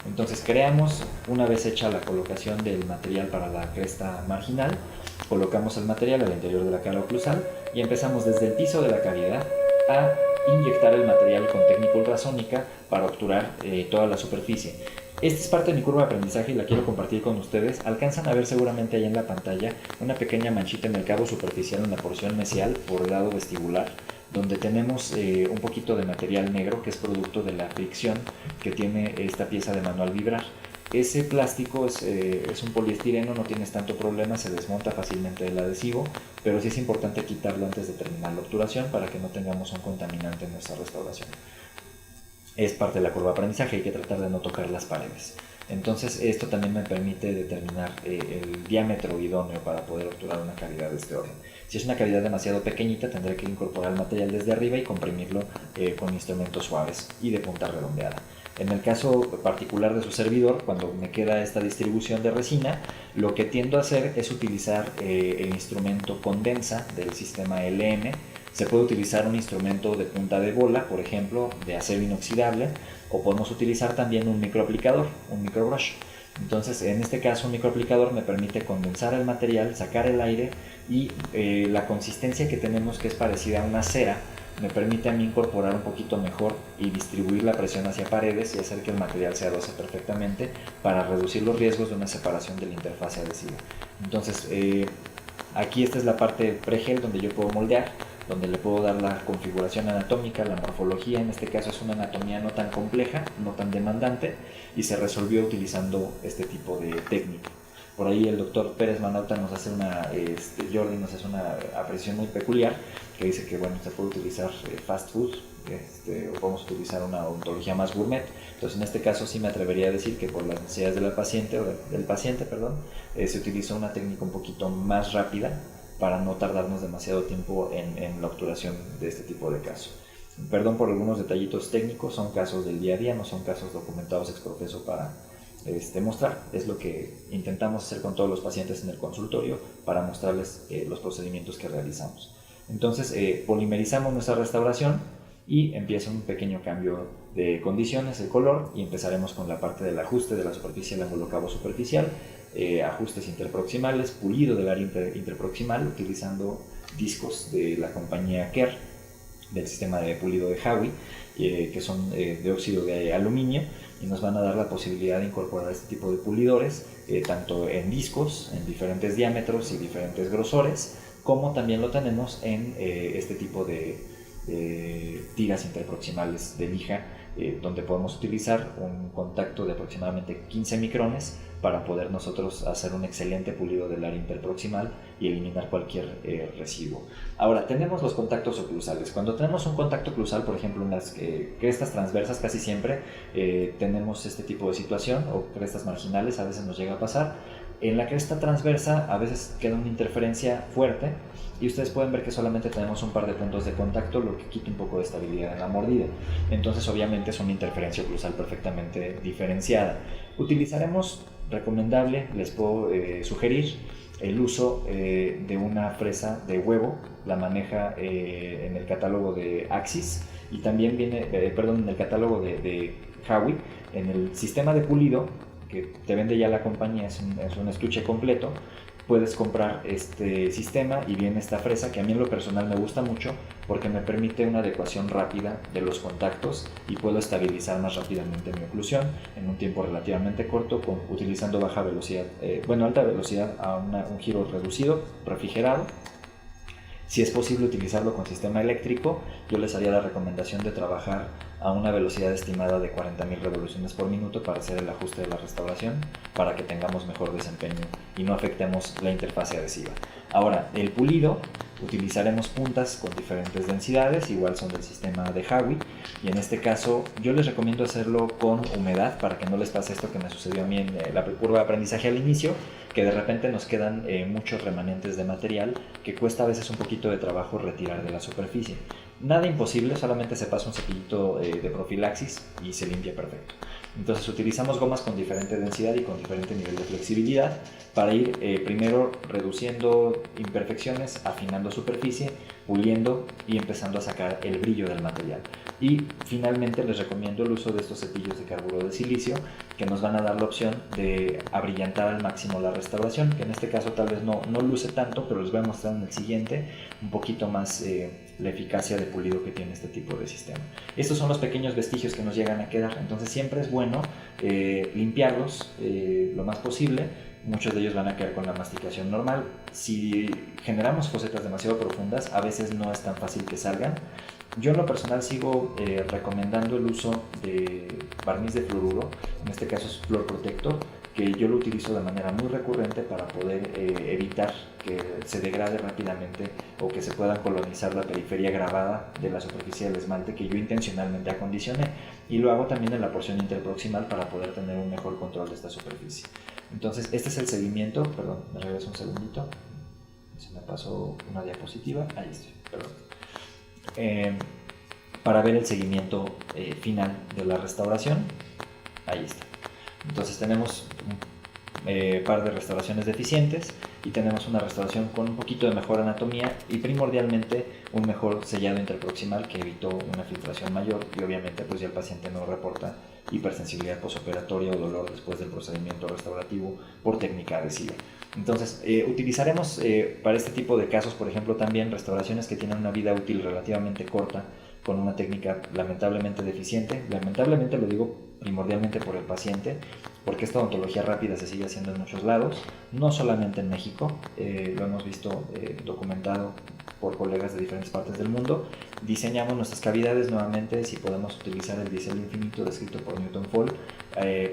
Entonces creamos, una vez hecha la colocación del material para la cresta marginal, colocamos el material al interior de la cara oclusal y empezamos desde el piso de la cavidad a inyectar el material con técnica ultrasónica para obturar toda la superficie. Esta es parte de mi curva de aprendizaje y la quiero compartir con ustedes. Alcanzan a ver seguramente ahí en la pantalla una pequeña manchita en el cabo superficial en la porción mesial por el lado vestibular, donde tenemos un poquito de material negro que es producto de la fricción que tiene esta pieza de manual vibrar. Ese plástico es un poliestireno, no tienes tanto problema, se desmonta fácilmente del adhesivo, pero sí es importante quitarlo antes de terminar la obturación para que no tengamos un contaminante en nuestra restauración. Es parte de la curva de aprendizaje, hay que tratar de no tocar las paredes. Entonces esto también me permite determinar el diámetro idóneo para poder obturar una cavidad de este orden. Si es una cavidad demasiado pequeñita, tendré que incorporar el material desde arriba y comprimirlo con instrumentos suaves y de punta redondeada. En el caso particular de su servidor, cuando me queda esta distribución de resina, lo que tiendo a hacer es utilizar el instrumento condensa del sistema LM. Se puede utilizar un instrumento de punta de bola, por ejemplo, de acero inoxidable, o podemos utilizar también un microaplicador, un microbrush. Entonces, en este caso, un microaplicador me permite condensar el material, sacar el aire, y la consistencia que tenemos, que es parecida a una cera, me permite a mí incorporar un poquito mejor y distribuir la presión hacia paredes y hacer que el material se adose perfectamente para reducir los riesgos de una separación de la interfase adhesiva. Entonces, aquí esta es la parte pregel donde yo puedo moldear, donde le puedo dar la configuración anatómica, la morfología. En este caso es una anatomía no tan compleja, no tan demandante, y se resolvió utilizando este tipo de técnica. Por ahí el doctor Pérez Manauta nos hace Jordi nos hace una apreciación muy peculiar, que dice que bueno, se puede utilizar fast food, o podemos utilizar una odontología más gourmet. Entonces en este caso sí me atrevería a decir que por las necesidades del paciente, se utilizó una técnica un poquito más rápida para no tardarnos demasiado tiempo en la obturación de este tipo de casos. Perdón por algunos detallitos técnicos, son casos del día a día, no son casos documentados ex professo para mostrar. Es lo que intentamos hacer con todos los pacientes en el consultorio para mostrarles los procedimientos que realizamos. Entonces polimerizamos nuestra restauración y empieza un pequeño cambio de condiciones, el color, y empezaremos con la parte del ajuste de la superficie del ángulo cabo superficial, ajustes interproximales, pulido del área interproximal utilizando discos de la compañía Kerr, del sistema de pulido de Howie, que son de óxido de aluminio, y nos van a dar la posibilidad de incorporar este tipo de pulidores tanto en discos en diferentes diámetros y diferentes grosores, como también lo tenemos en este tipo de tiras interproximales de lija, donde podemos utilizar un contacto de aproximadamente 15 micrones para poder nosotros hacer un excelente pulido del área interproximal y eliminar cualquier residuo. Ahora, tenemos los contactos oclusales. Cuando tenemos un contacto oclusal, por ejemplo, en las crestas transversas, casi siempre tenemos este tipo de situación, o crestas marginales, a veces nos llega a pasar. En la cresta transversa a veces queda una interferencia fuerte y ustedes pueden ver que solamente tenemos un par de puntos de contacto, lo que quita un poco de estabilidad en la mordida. Entonces obviamente es una interferencia oclusal perfectamente diferenciada. Utilizaremos, recomendable, les puedo sugerir el uso de una fresa de huevo. La maneja en el catálogo de Axis y también viene, en el catálogo de Howie. En el sistema de pulido que te vende ya la compañía es un estuche completo, puedes comprar este sistema y viene esta fresa que a mí en lo personal me gusta mucho porque me permite una adecuación rápida de los contactos y puedo estabilizar más rápidamente mi oclusión en un tiempo relativamente corto utilizando alta velocidad a un giro reducido, refrigerado. Si es posible utilizarlo con sistema eléctrico, yo les haría la recomendación de trabajar a una velocidad estimada de 40.000 revoluciones por minuto para hacer el ajuste de la restauración, para que tengamos mejor desempeño y no afectemos la interfase adhesiva. Ahora, el pulido, utilizaremos puntas con diferentes densidades, igual son del sistema de Howie, y en este caso yo les recomiendo hacerlo con humedad para que no les pase esto que me sucedió a mí en la curva de aprendizaje al inicio, que de repente nos quedan muchos remanentes de material que cuesta a veces un poquito de trabajo retirar de la superficie. Nada imposible, solamente se pasa un cepillito de profilaxis y se limpia perfecto. Entonces utilizamos gomas con diferente densidad y con diferente nivel de flexibilidad para ir primero reduciendo imperfecciones, afinando superficie, puliendo y empezando a sacar el brillo del material. Y finalmente les recomiendo el uso de estos cepillos de carburo de silicio que nos van a dar la opción de abrillantar al máximo la restauración, que en este caso tal vez no luce tanto, pero les voy a mostrar en el siguiente un poquito más la eficacia de pulido que tiene este tipo de sistema. Estos son los pequeños vestigios que nos llegan a quedar, entonces siempre es bueno limpiarlos lo más posible. Muchos de ellos van a quedar con la masticación normal. Si generamos fosetas demasiado profundas, a veces no es tan fácil que salgan. Yo en lo personal sigo recomendando el uso de barniz de fluoruro, en este caso es Fluor Protector, que yo lo utilizo de manera muy recurrente para poder evitar que se degrade rápidamente o que se pueda colonizar la periferia grabada de la superficie del esmalte que yo intencionalmente acondicioné, y lo hago también en la porción interproximal para poder tener un mejor control de esta superficie. Entonces este es el seguimiento, perdón, me regreso un segundito, se me pasó una diapositiva, ahí estoy, perdón. Para ver el seguimiento final de la restauración, ahí está. Entonces tenemos un par de restauraciones deficientes y tenemos una restauración con un poquito de mejor anatomía y primordialmente un mejor sellado interproximal que evitó una filtración mayor, y obviamente pues ya el paciente no reporta hipersensibilidad posoperatoria o dolor después del procedimiento restaurativo por técnica adhesiva. Entonces utilizaremos para este tipo de casos, por ejemplo, también restauraciones que tienen una vida útil relativamente corta con una técnica lamentablemente deficiente. Lamentablemente lo digo primordialmente por el paciente, porque esta odontología rápida se sigue haciendo en muchos lados, no solamente en México, lo hemos visto documentado por colegas de diferentes partes del mundo. Diseñamos nuestras cavidades nuevamente, si podemos utilizar el bisel infinito descrito por Newton Fall,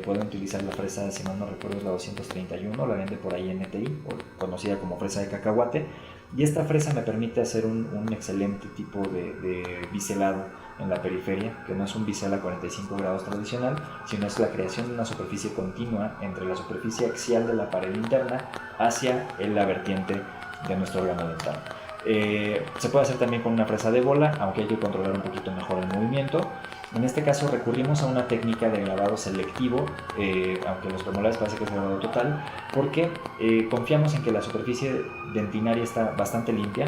pueden utilizar la fresa, si mal no recuerdo es la 231, la vende por ahí NTI, conocida como fresa de cacahuate, y esta fresa me permite hacer un excelente tipo de biselado en la periferia, que no es un bisel a 45 grados tradicional, sino es la creación de una superficie continua entre la superficie axial de la pared interna hacia la vertiente de nuestro órgano dental. Se puede hacer también con una fresa de bola, aunque hay que controlar un poquito mejor el movimiento. En este caso recurrimos a una técnica de grabado selectivo, aunque los premolares parece que es grabado total, porque confiamos en que la superficie dentinaria está bastante limpia,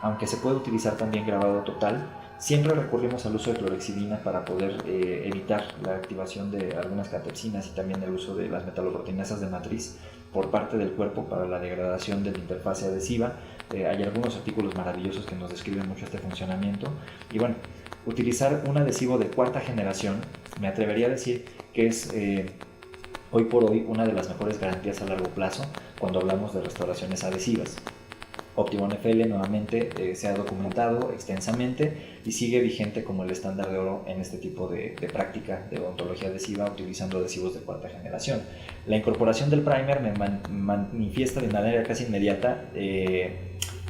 aunque se puede utilizar también grabado total. Siempre recurrimos al uso de clorexidina para poder evitar la activación de algunas catepsinas y también el uso de las metaloproteinasas de matriz por parte del cuerpo para la degradación de la interfase adhesiva. Hay algunos artículos maravillosos que nos describen mucho este funcionamiento. Y bueno, utilizar un adhesivo de cuarta generación, me atrevería a decir que es hoy por hoy una de las mejores garantías a largo plazo cuando hablamos de restauraciones adhesivas. Optimon FL nuevamente se ha documentado extensamente y sigue vigente como el estándar de oro en este tipo de práctica de odontología adhesiva utilizando adhesivos de cuarta generación. La incorporación del primer me manifiesta de manera casi inmediata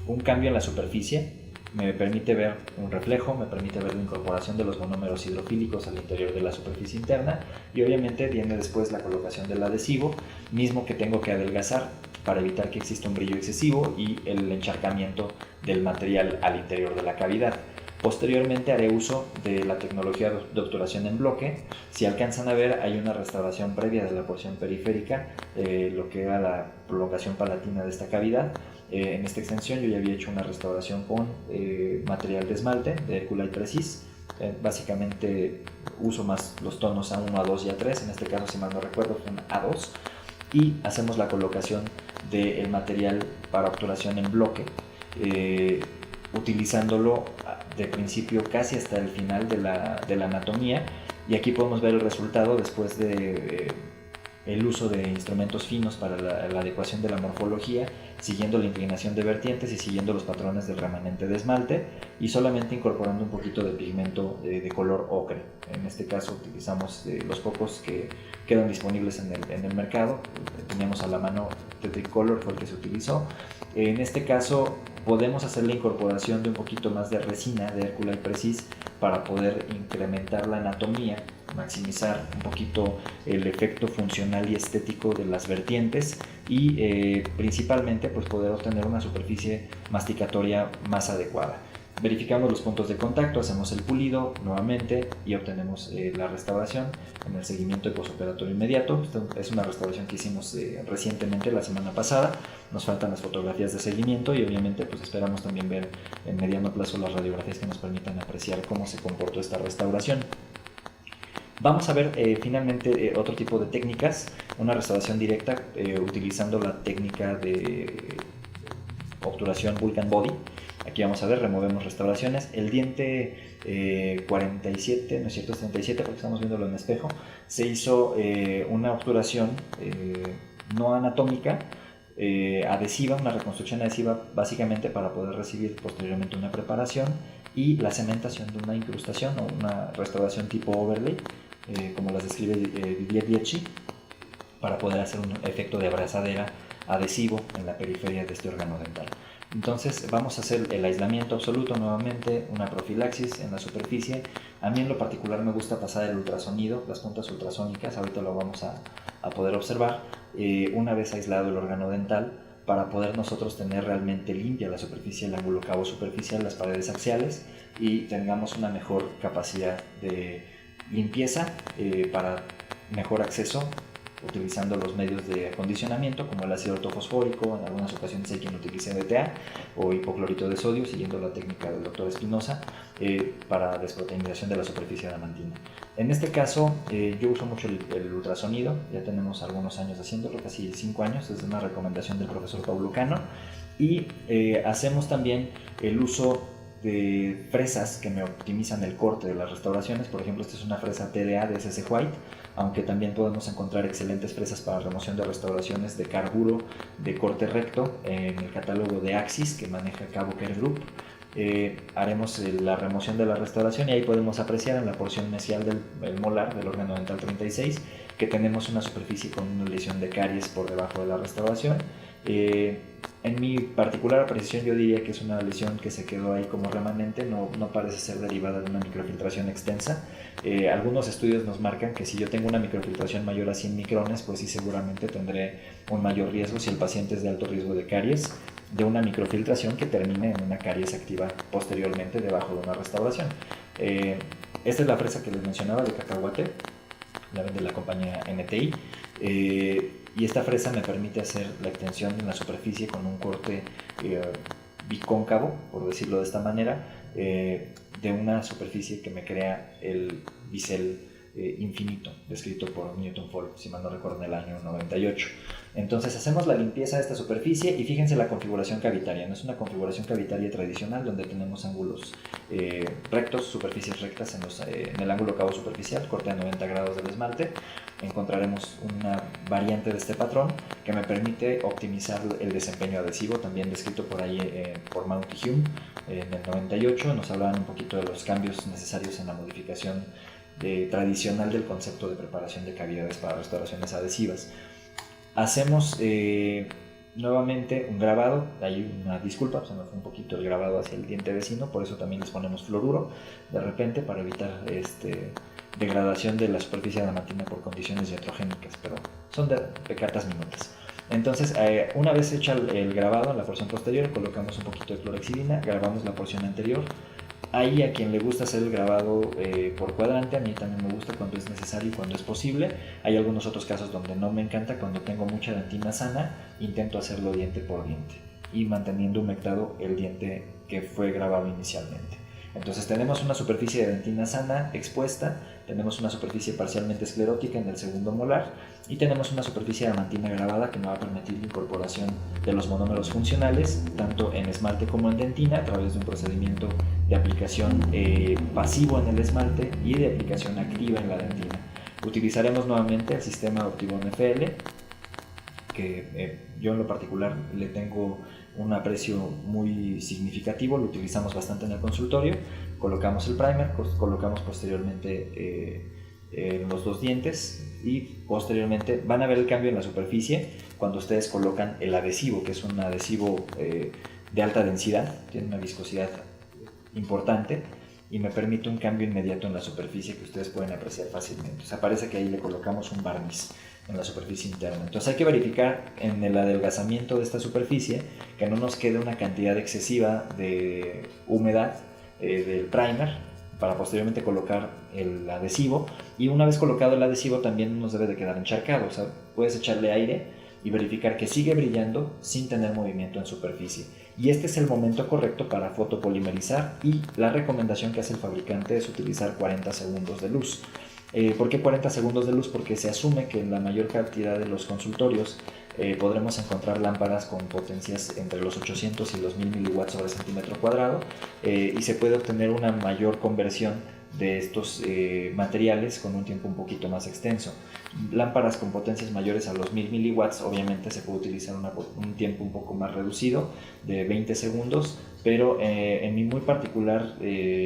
un cambio en la superficie, me permite ver un reflejo, me permite ver la incorporación de los monómeros hidrofílicos al interior de la superficie interna, y obviamente viene después la colocación del adhesivo, mismo que tengo que adelgazar para evitar que exista un brillo excesivo y el encharcamiento del material al interior de la cavidad. Posteriormente haré uso de la tecnología de obturación en bloque. Si alcanzan a ver, hay una restauración previa de la porción periférica, lo que era la prolongación palatina de esta cavidad. En esta extensión yo ya había hecho una restauración con material de esmalte de Herculite Precis. Básicamente uso más los tonos A1, A2 y A3, en este caso si mal no recuerdo fue un A2. y hacemos la colocación del material para obturación en bloque, utilizándolo de principio casi hasta el final de la anatomía, y aquí podemos ver el resultado después de el uso de instrumentos finos para la adecuación de la morfología, siguiendo la inclinación de vertientes y siguiendo los patrones del remanente de esmalte, y solamente incorporando un poquito de pigmento de color ocre. En este caso utilizamos los pocos que quedan disponibles en el mercado. Teníamos a la mano Tetricolor, fue el que se utilizó. En este caso podemos hacer la incorporación de un poquito más de resina de Hercula y Precis para poder incrementar la anatomía, maximizar un poquito el efecto funcional y estético de las vertientes, y principalmente pues poder obtener una superficie masticatoria más adecuada. Verificamos los puntos de contacto, hacemos el pulido nuevamente y obtenemos la restauración en el seguimiento de posoperatorio inmediato. Esta es una restauración que hicimos recientemente, la semana pasada. Nos faltan las fotografías de seguimiento y obviamente pues esperamos también ver en mediano plazo las radiografías que nos permitan apreciar cómo se comportó esta restauración. Vamos a ver finalmente otro tipo de técnicas, una restauración directa utilizando la técnica de obturación Vulcan Body. Aquí vamos a ver, removemos restauraciones. El diente 47, no es cierto, es 37 porque estamos viéndolo en espejo, se hizo una obturación no anatómica, adhesiva, una reconstrucción adhesiva básicamente para poder recibir posteriormente una preparación y la cementación de una incrustación o una restauración tipo overlay, como las describe Didier Dietschi, para poder hacer un efecto de abrazadera adhesivo en la periferia de este órgano dental. Entonces vamos a hacer el aislamiento absoluto nuevamente, una profilaxis en la superficie. A mí en lo particular me gusta pasar el ultrasonido, las puntas ultrasónicas, ahorita lo vamos a poder observar, una vez aislado el órgano dental, para poder nosotros tener realmente limpia la superficie, el ángulo cabo superficial, las paredes axiales, y tengamos una mejor capacidad de limpieza para mejor acceso, utilizando los medios de acondicionamiento como el ácido ortofosfórico. En algunas ocasiones hay quien utilice DTA o hipoclorito de sodio, siguiendo la técnica del doctor Espinosa, para desproteinización de la superficie adamantina. En este caso yo uso mucho el ultrasonido, ya tenemos algunos años haciéndolo, casi 5 años, desde una recomendación del profesor Paulo Cano, y hacemos también el uso de fresas que me optimizan el corte de las restauraciones. Por ejemplo, esta es una fresa TDA de SS White, aunque también podemos encontrar excelentes fresas para remoción de restauraciones de carburo de corte recto en el catálogo de Axis que maneja Cabo Care Group. Haremos la remoción de la restauración y ahí podemos apreciar en la porción mesial del molar del órgano dental 36 que tenemos una superficie con una lesión de caries por debajo de la restauración. En mi particular apreciación yo diría que es una lesión que se quedó ahí como remanente, no parece ser derivada de una microfiltración extensa. Algunos estudios nos marcan que si yo tengo una microfiltración mayor a 100 micrones, pues sí, seguramente tendré un mayor riesgo, si el paciente es de alto riesgo de caries, de una microfiltración que termine en una caries activa posteriormente debajo de una restauración. Esta es la fresa que les mencionaba de cacahuate, la vende la compañía NTI. Y esta fresa me permite hacer la extensión en la superficie con un corte bicóncavo, por decirlo de esta manera, de una superficie que me crea el bisel infinito, descrito por Newton Ford, si mal no recuerdo, en el año 98. Entonces hacemos la limpieza de esta superficie y fíjense la configuración cavitaria. No es una configuración cavitaria tradicional donde tenemos ángulos rectos, superficies rectas en el ángulo cabo superficial, corte a 90 grados del esmalte. Encontraremos una variante de este patrón que me permite optimizar el desempeño adhesivo, también descrito por ahí por Mount y Hume en el 98. Nos hablaban un poquito de los cambios necesarios en la modificación tradicional del concepto de preparación de cavidades para restauraciones adhesivas. Hacemos nuevamente un grabado, hay una disculpa, se me fue un poquito el grabado hacia el diente vecino, por eso también les ponemos fluoruro de repente para evitar degradación de la superficie adamantina por condiciones iatrogénicas, pero son de pecatas minutas. Entonces, una vez hecha el grabado en la porción posterior, colocamos un poquito de clorhexidina, grabamos la porción anterior. Ahí a quien le gusta hacer el grabado por cuadrante, a mí también me gusta cuando es necesario y cuando es posible. Hay algunos otros casos donde no me encanta, cuando tengo mucha dentina sana, intento hacerlo diente por diente y manteniendo humectado el diente que fue grabado inicialmente. Entonces tenemos una superficie de dentina sana expuesta, tenemos una superficie parcialmente esclerótica en el segundo molar y tenemos una superficie de amantina grabada que nos va a permitir la incorporación de los monómeros funcionales, tanto en esmalte como en dentina, a través de un procedimiento de aplicación pasivo en el esmalte y de aplicación activa en la dentina. Utilizaremos nuevamente el sistema Optibon FL, que yo en lo particular le tengo un aprecio muy significativo, lo utilizamos bastante en el consultorio. Colocamos el primer, colocamos posteriormente los 2 dientes y posteriormente van a ver el cambio en la superficie cuando ustedes colocan el adhesivo, que es un adhesivo de alta densidad, tiene una viscosidad importante y me permite un cambio inmediato en la superficie que ustedes pueden apreciar fácilmente. O sea, parece que ahí le colocamos un barniz en la superficie interna. Entonces hay que verificar en el adelgazamiento de esta superficie que no nos quede una cantidad excesiva de humedad del primer para posteriormente colocar el adhesivo, y una vez colocado el adhesivo también nos debe de quedar encharcado. O sea, puedes echarle aire y verificar que sigue brillando sin tener movimiento en superficie, y este es el momento correcto para fotopolimerizar, y la recomendación que hace el fabricante es utilizar 40 segundos de luz. ¿Por qué 40 segundos de luz? Porque se asume que en la mayor cantidad de los consultorios podremos encontrar lámparas con potencias entre los 800 y los 1000 miliwatts sobre centímetro cuadrado, y se puede obtener una mayor conversión de estos materiales con un tiempo un poquito más extenso. Lámparas con potencias mayores a los 1000 miliwatts obviamente se puede utilizar un tiempo un poco más reducido de 20 segundos, pero en mi muy particular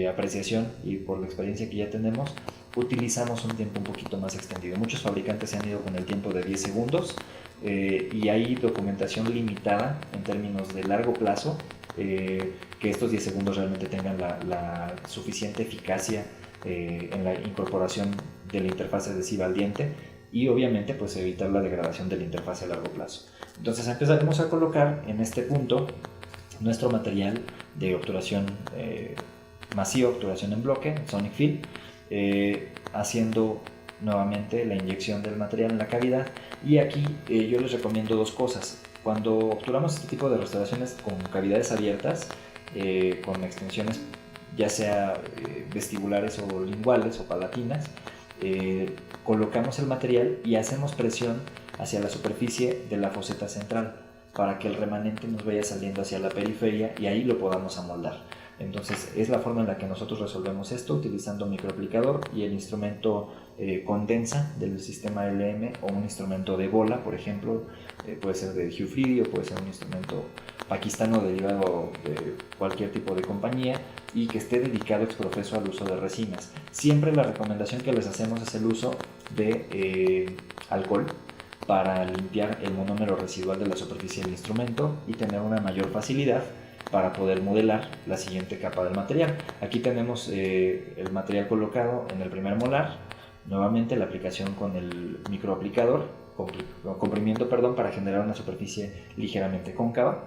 apreciación y por la experiencia que ya tenemos, utilizamos un tiempo un poquito más extendido. Muchos fabricantes se han ido con el tiempo de 10 segundos y hay documentación limitada en términos de largo plazo, que estos 10 segundos realmente tengan la suficiente eficacia en la incorporación de la interfaz adhesiva al diente, y obviamente pues evitar la degradación de la interfaz a largo plazo. Entonces empezaremos a colocar en este punto nuestro material de obturación masiva, obturación en bloque, Sonic Fill, haciendo nuevamente la inyección del material en la cavidad. Y aquí yo les recomiendo 2 cosas. Cuando obturamos este tipo de restauraciones con cavidades abiertas, con extensiones ya sea vestibulares o linguales o palatinas, colocamos el material y hacemos presión hacia la superficie de la foseta central para que el remanente nos vaya saliendo hacia la periferia y ahí lo podamos amoldar. Entonces es la forma en la que nosotros resolvemos esto, utilizando microaplicador y el instrumento condensa del sistema LM, o un instrumento de bola, por ejemplo, puede ser de Hugh Freedy o puede ser un instrumento paquistano derivado de cualquier tipo de compañía y que esté dedicado exprofeso al uso de resinas. Siempre la recomendación que les hacemos es el uso de alcohol para limpiar el monómero residual de la superficie del instrumento y tener una mayor facilidad para poder modelar la siguiente capa del material. Aquí tenemos el material colocado en el primer molar, nuevamente la aplicación con el microaplicador, comprimiendo, para generar una superficie ligeramente cóncava,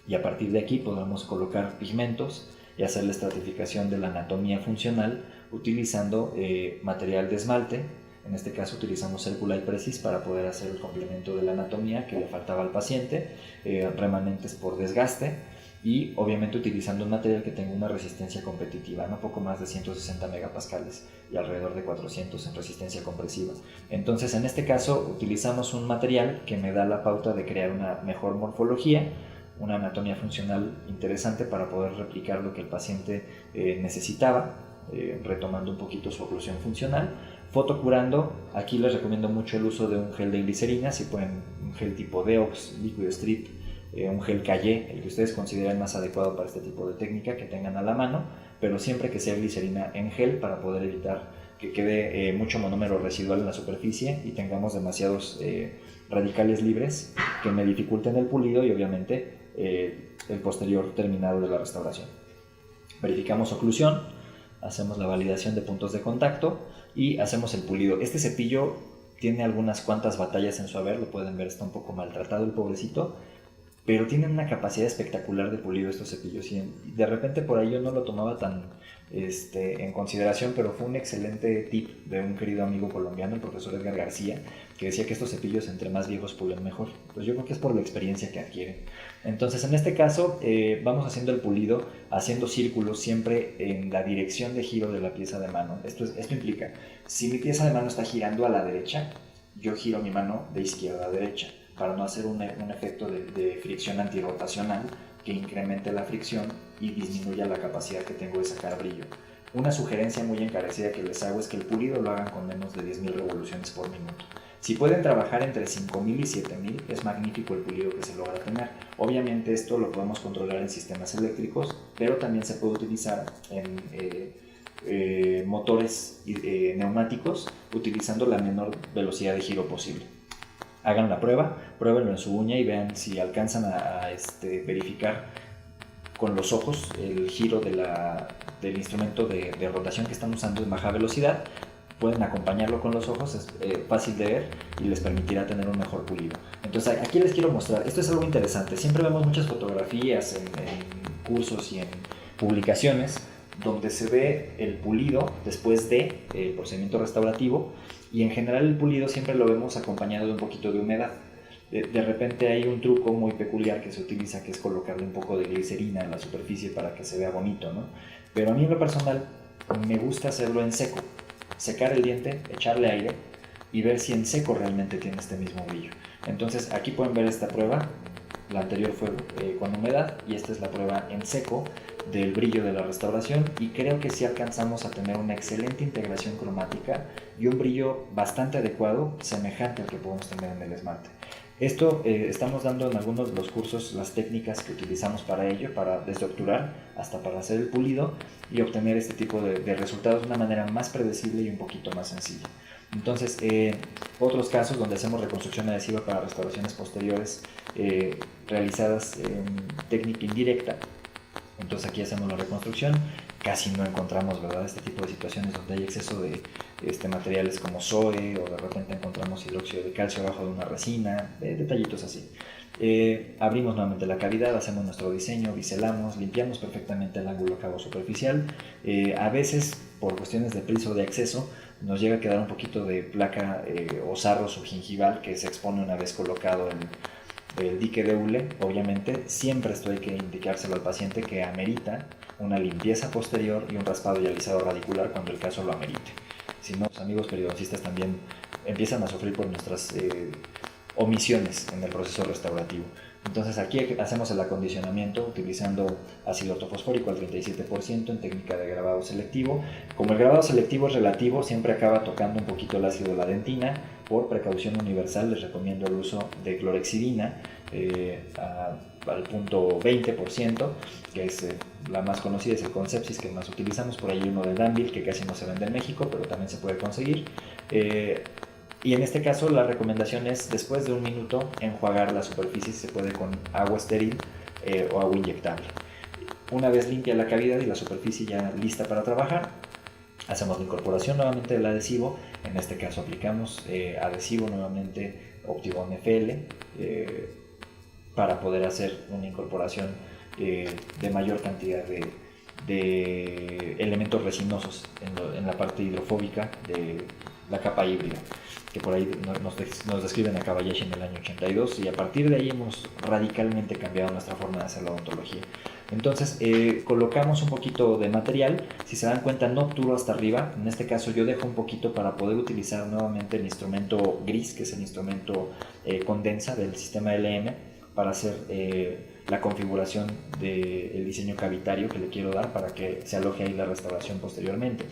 y a partir de aquí podemos colocar pigmentos y hacer la estratificación de la anatomía funcional utilizando material de esmalte. En este caso utilizamos Circular Precis para poder hacer el complemento de la anatomía que le faltaba al paciente, remanentes por desgaste, y obviamente utilizando un material que tenga una resistencia competitiva, no poco más de 160 megapascales y alrededor de 400 en resistencia compresiva. Entonces en este caso utilizamos un material que me da la pauta de crear una mejor morfología, una anatomía funcional interesante para poder replicar lo que el paciente necesitaba, retomando un poquito su oclusión funcional. Fotocurando, aquí les recomiendo mucho el uso de un gel de glicerina, si pueden un gel tipo Deox, Liquid Strip, un gel Caillé, el que ustedes consideren más adecuado para este tipo de técnica, que tengan a la mano, pero siempre que sea glicerina en gel para poder evitar que quede mucho monómero residual en la superficie y tengamos demasiados radicales libres que me dificulten el pulido y obviamente el posterior terminado de la restauración. Verificamos oclusión, hacemos la validación de puntos de contacto y hacemos el pulido. Este cepillo tiene algunas cuantas batallas en su haber, lo pueden ver, está un poco maltratado el pobrecito, pero tienen una capacidad espectacular de pulido estos cepillos, y de repente por ahí yo no lo tomaba tan en consideración, pero fue un excelente tip de un querido amigo colombiano, el profesor Edgar García, que decía que estos cepillos entre más viejos pulen mejor. Pues yo creo que es por la experiencia que adquieren. Entonces en este caso vamos haciendo el pulido, haciendo círculos siempre en la dirección de giro de la pieza de mano. Esto implica, si mi pieza de mano está girando a la derecha, yo giro mi mano de izquierda a derecha, para no hacer un efecto de fricción antirrotacional que incremente la fricción y disminuya la capacidad que tengo de sacar brillo. Una sugerencia muy encarecida que les hago es que el pulido lo hagan con menos de 10.000 revoluciones por minuto. Si pueden trabajar entre 5.000 y 7.000, es magnífico el pulido que se logra tener. Obviamente esto lo podemos controlar en sistemas eléctricos, pero también se puede utilizar en motores neumáticos, utilizando la menor velocidad de giro posible. Hagan la prueba, pruébenlo en su uña y vean si alcanzan a verificar con los ojos el giro del instrumento de rotación que están usando en baja velocidad. Pueden acompañarlo con los ojos, es fácil de ver y les permitirá tener un mejor pulido. Entonces aquí les quiero mostrar, esto es algo interesante, siempre vemos muchas fotografías en cursos y en publicaciones donde se ve el pulido después del procedimiento restaurativo, y en general el pulido siempre lo vemos acompañado de un poquito de humedad. De repente hay un truco muy peculiar que se utiliza, que es colocarle un poco de glicerina en la superficie para que se vea bonito, ¿no? Pero a mí en lo personal me gusta hacerlo en seco, secar el diente, echarle aire y ver si en seco realmente tiene este mismo brillo. Entonces aquí pueden ver esta prueba, la anterior fue con humedad y esta es la prueba en seco del brillo de la restauración, y creo que sí alcanzamos a tener una excelente integración cromática y un brillo bastante adecuado, semejante al que podemos tener en el esmalte. Esto estamos dando en algunos de los cursos las técnicas que utilizamos para ello, desde obturar hasta para hacer el pulido y obtener este tipo de resultados de una manera más predecible y un poquito más sencilla. Entonces, otros casos donde hacemos reconstrucción adhesiva para restauraciones posteriores realizadas en técnica indirecta. Entonces aquí hacemos la reconstrucción, casi no encontramos, ¿verdad?, este tipo de situaciones donde hay exceso de materiales como SOE, o de repente encontramos hidróxido de calcio abajo de una resina, detallitos así. Abrimos nuevamente la cavidad, hacemos nuestro diseño, biselamos, limpiamos perfectamente el ángulo cabo superficial. A veces, por cuestiones de prisa o de acceso, nos llega a quedar un poquito de placa o sarro subgingival que se expone una vez colocado el dique de hule. Obviamente siempre esto hay que indicárselo al paciente, que amerita una limpieza posterior y un raspado y alisado radicular cuando el caso lo amerite. Si no, los amigos periodoncistas también empiezan a sufrir por nuestras omisiones en el proceso restaurativo. Entonces aquí hacemos el acondicionamiento utilizando ácido ortofosfórico al 37% en técnica de grabado selectivo. Como el grabado selectivo es relativo, siempre acaba tocando un poquito el ácido de la dentina. Por precaución universal les recomiendo el uso de clorhexidina al punto 20%, que es la más conocida, es el Concepsis, que más utilizamos. Por ahí uno de Danville, que casi no se vende en México, pero también se puede conseguir. Y en este caso la recomendación es, después de un minuto, enjuagar la superficie, si se puede con agua estéril o agua inyectable. Una vez limpia la cavidad y la superficie ya lista para trabajar, hacemos la incorporación nuevamente del adhesivo. En este caso aplicamos adhesivo nuevamente Optibond FL para poder hacer una incorporación de mayor cantidad de elementos resinosos en la parte hidrofóbica de la capa híbrida, que por ahí nos describen a Kobayashi en el año 82, y a partir de ahí hemos radicalmente cambiado nuestra forma de hacer la odontología. Entonces colocamos un poquito de material, si se dan cuenta no obturo hasta arriba, en este caso yo dejo un poquito para poder utilizar nuevamente el instrumento gris, que es el instrumento condensa del sistema LM, para hacer la configuración del diseño cavitario que le quiero dar para que se aloje ahí la restauración posteriormente.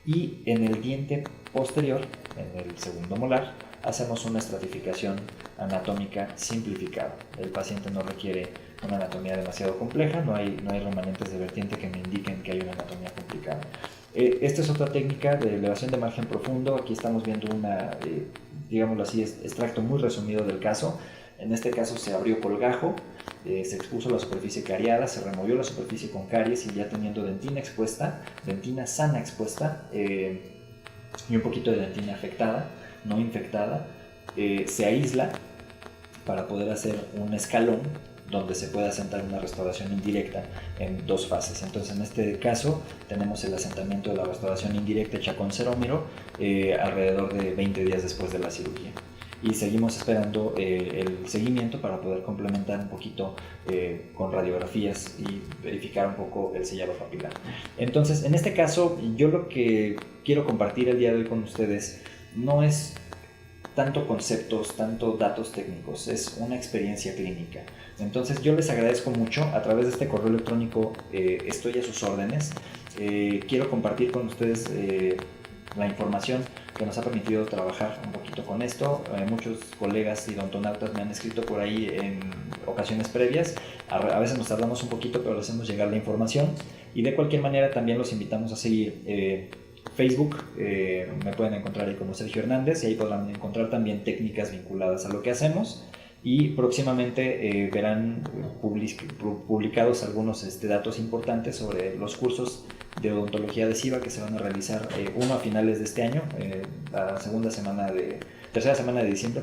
Y en el diente posterior, en el segundo molar, hacemos una estratificación anatómica simplificada. El paciente no requiere una anatomía demasiado compleja, no hay remanentes de vertiente que me indiquen que hay una anatomía complicada. Esta es otra técnica de elevación de margen profundo. Aquí estamos viendo digámoslo así, extracto muy resumido del caso. En este caso se abrió colgajo, se expuso la superficie cariada, se removió la superficie con caries, y ya teniendo dentina expuesta, dentina sana expuesta y un poquito de dentina afectada, no infectada, se aísla para poder hacer un escalón donde se puede asentar una restauración indirecta en 2 fases. Entonces, en este caso, tenemos el asentamiento de la restauración indirecta hecha con cerómero alrededor de 20 días después de la cirugía. Y seguimos esperando el seguimiento para poder complementar un poquito con radiografías y verificar un poco el sellado papilar. Entonces, en este caso, yo lo que quiero compartir el día de hoy con ustedes no es tanto conceptos, tanto datos técnicos, es una experiencia clínica. Entonces, yo les agradezco mucho. A través de este correo electrónico estoy a sus órdenes. Quiero compartir con ustedes la información que nos ha permitido trabajar un poquito con esto. Muchos colegas y odontonautas me han escrito por ahí en ocasiones previas. A veces nos tardamos un poquito, pero les hacemos llegar la información. Y de cualquier manera también los invitamos a seguir Facebook. Me pueden encontrar ahí como Sergio Hernández y ahí podrán encontrar también técnicas vinculadas a lo que hacemos. Y próximamente verán publicados algunos datos importantes sobre los cursos de odontología adhesiva que se van a realizar, uno a finales de este año, la tercera semana de diciembre,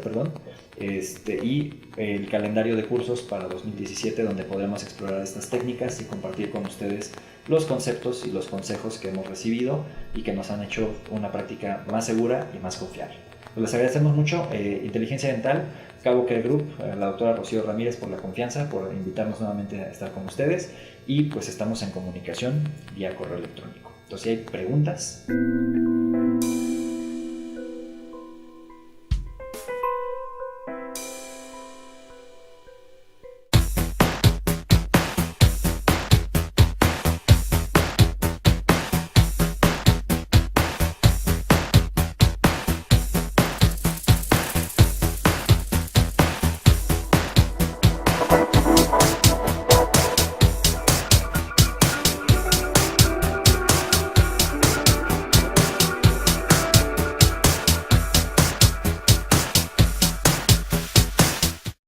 y el calendario de cursos para 2017, donde podremos explorar estas técnicas y compartir con ustedes los conceptos y los consejos que hemos recibido y que nos han hecho una práctica más segura y más confiable. Pues les agradecemos mucho, Inteligencia Dental, Cabo Care Group, la doctora Rocío Ramírez, por la confianza, por invitarnos nuevamente a estar con ustedes, y pues estamos en comunicación vía correo electrónico. Entonces, si hay preguntas.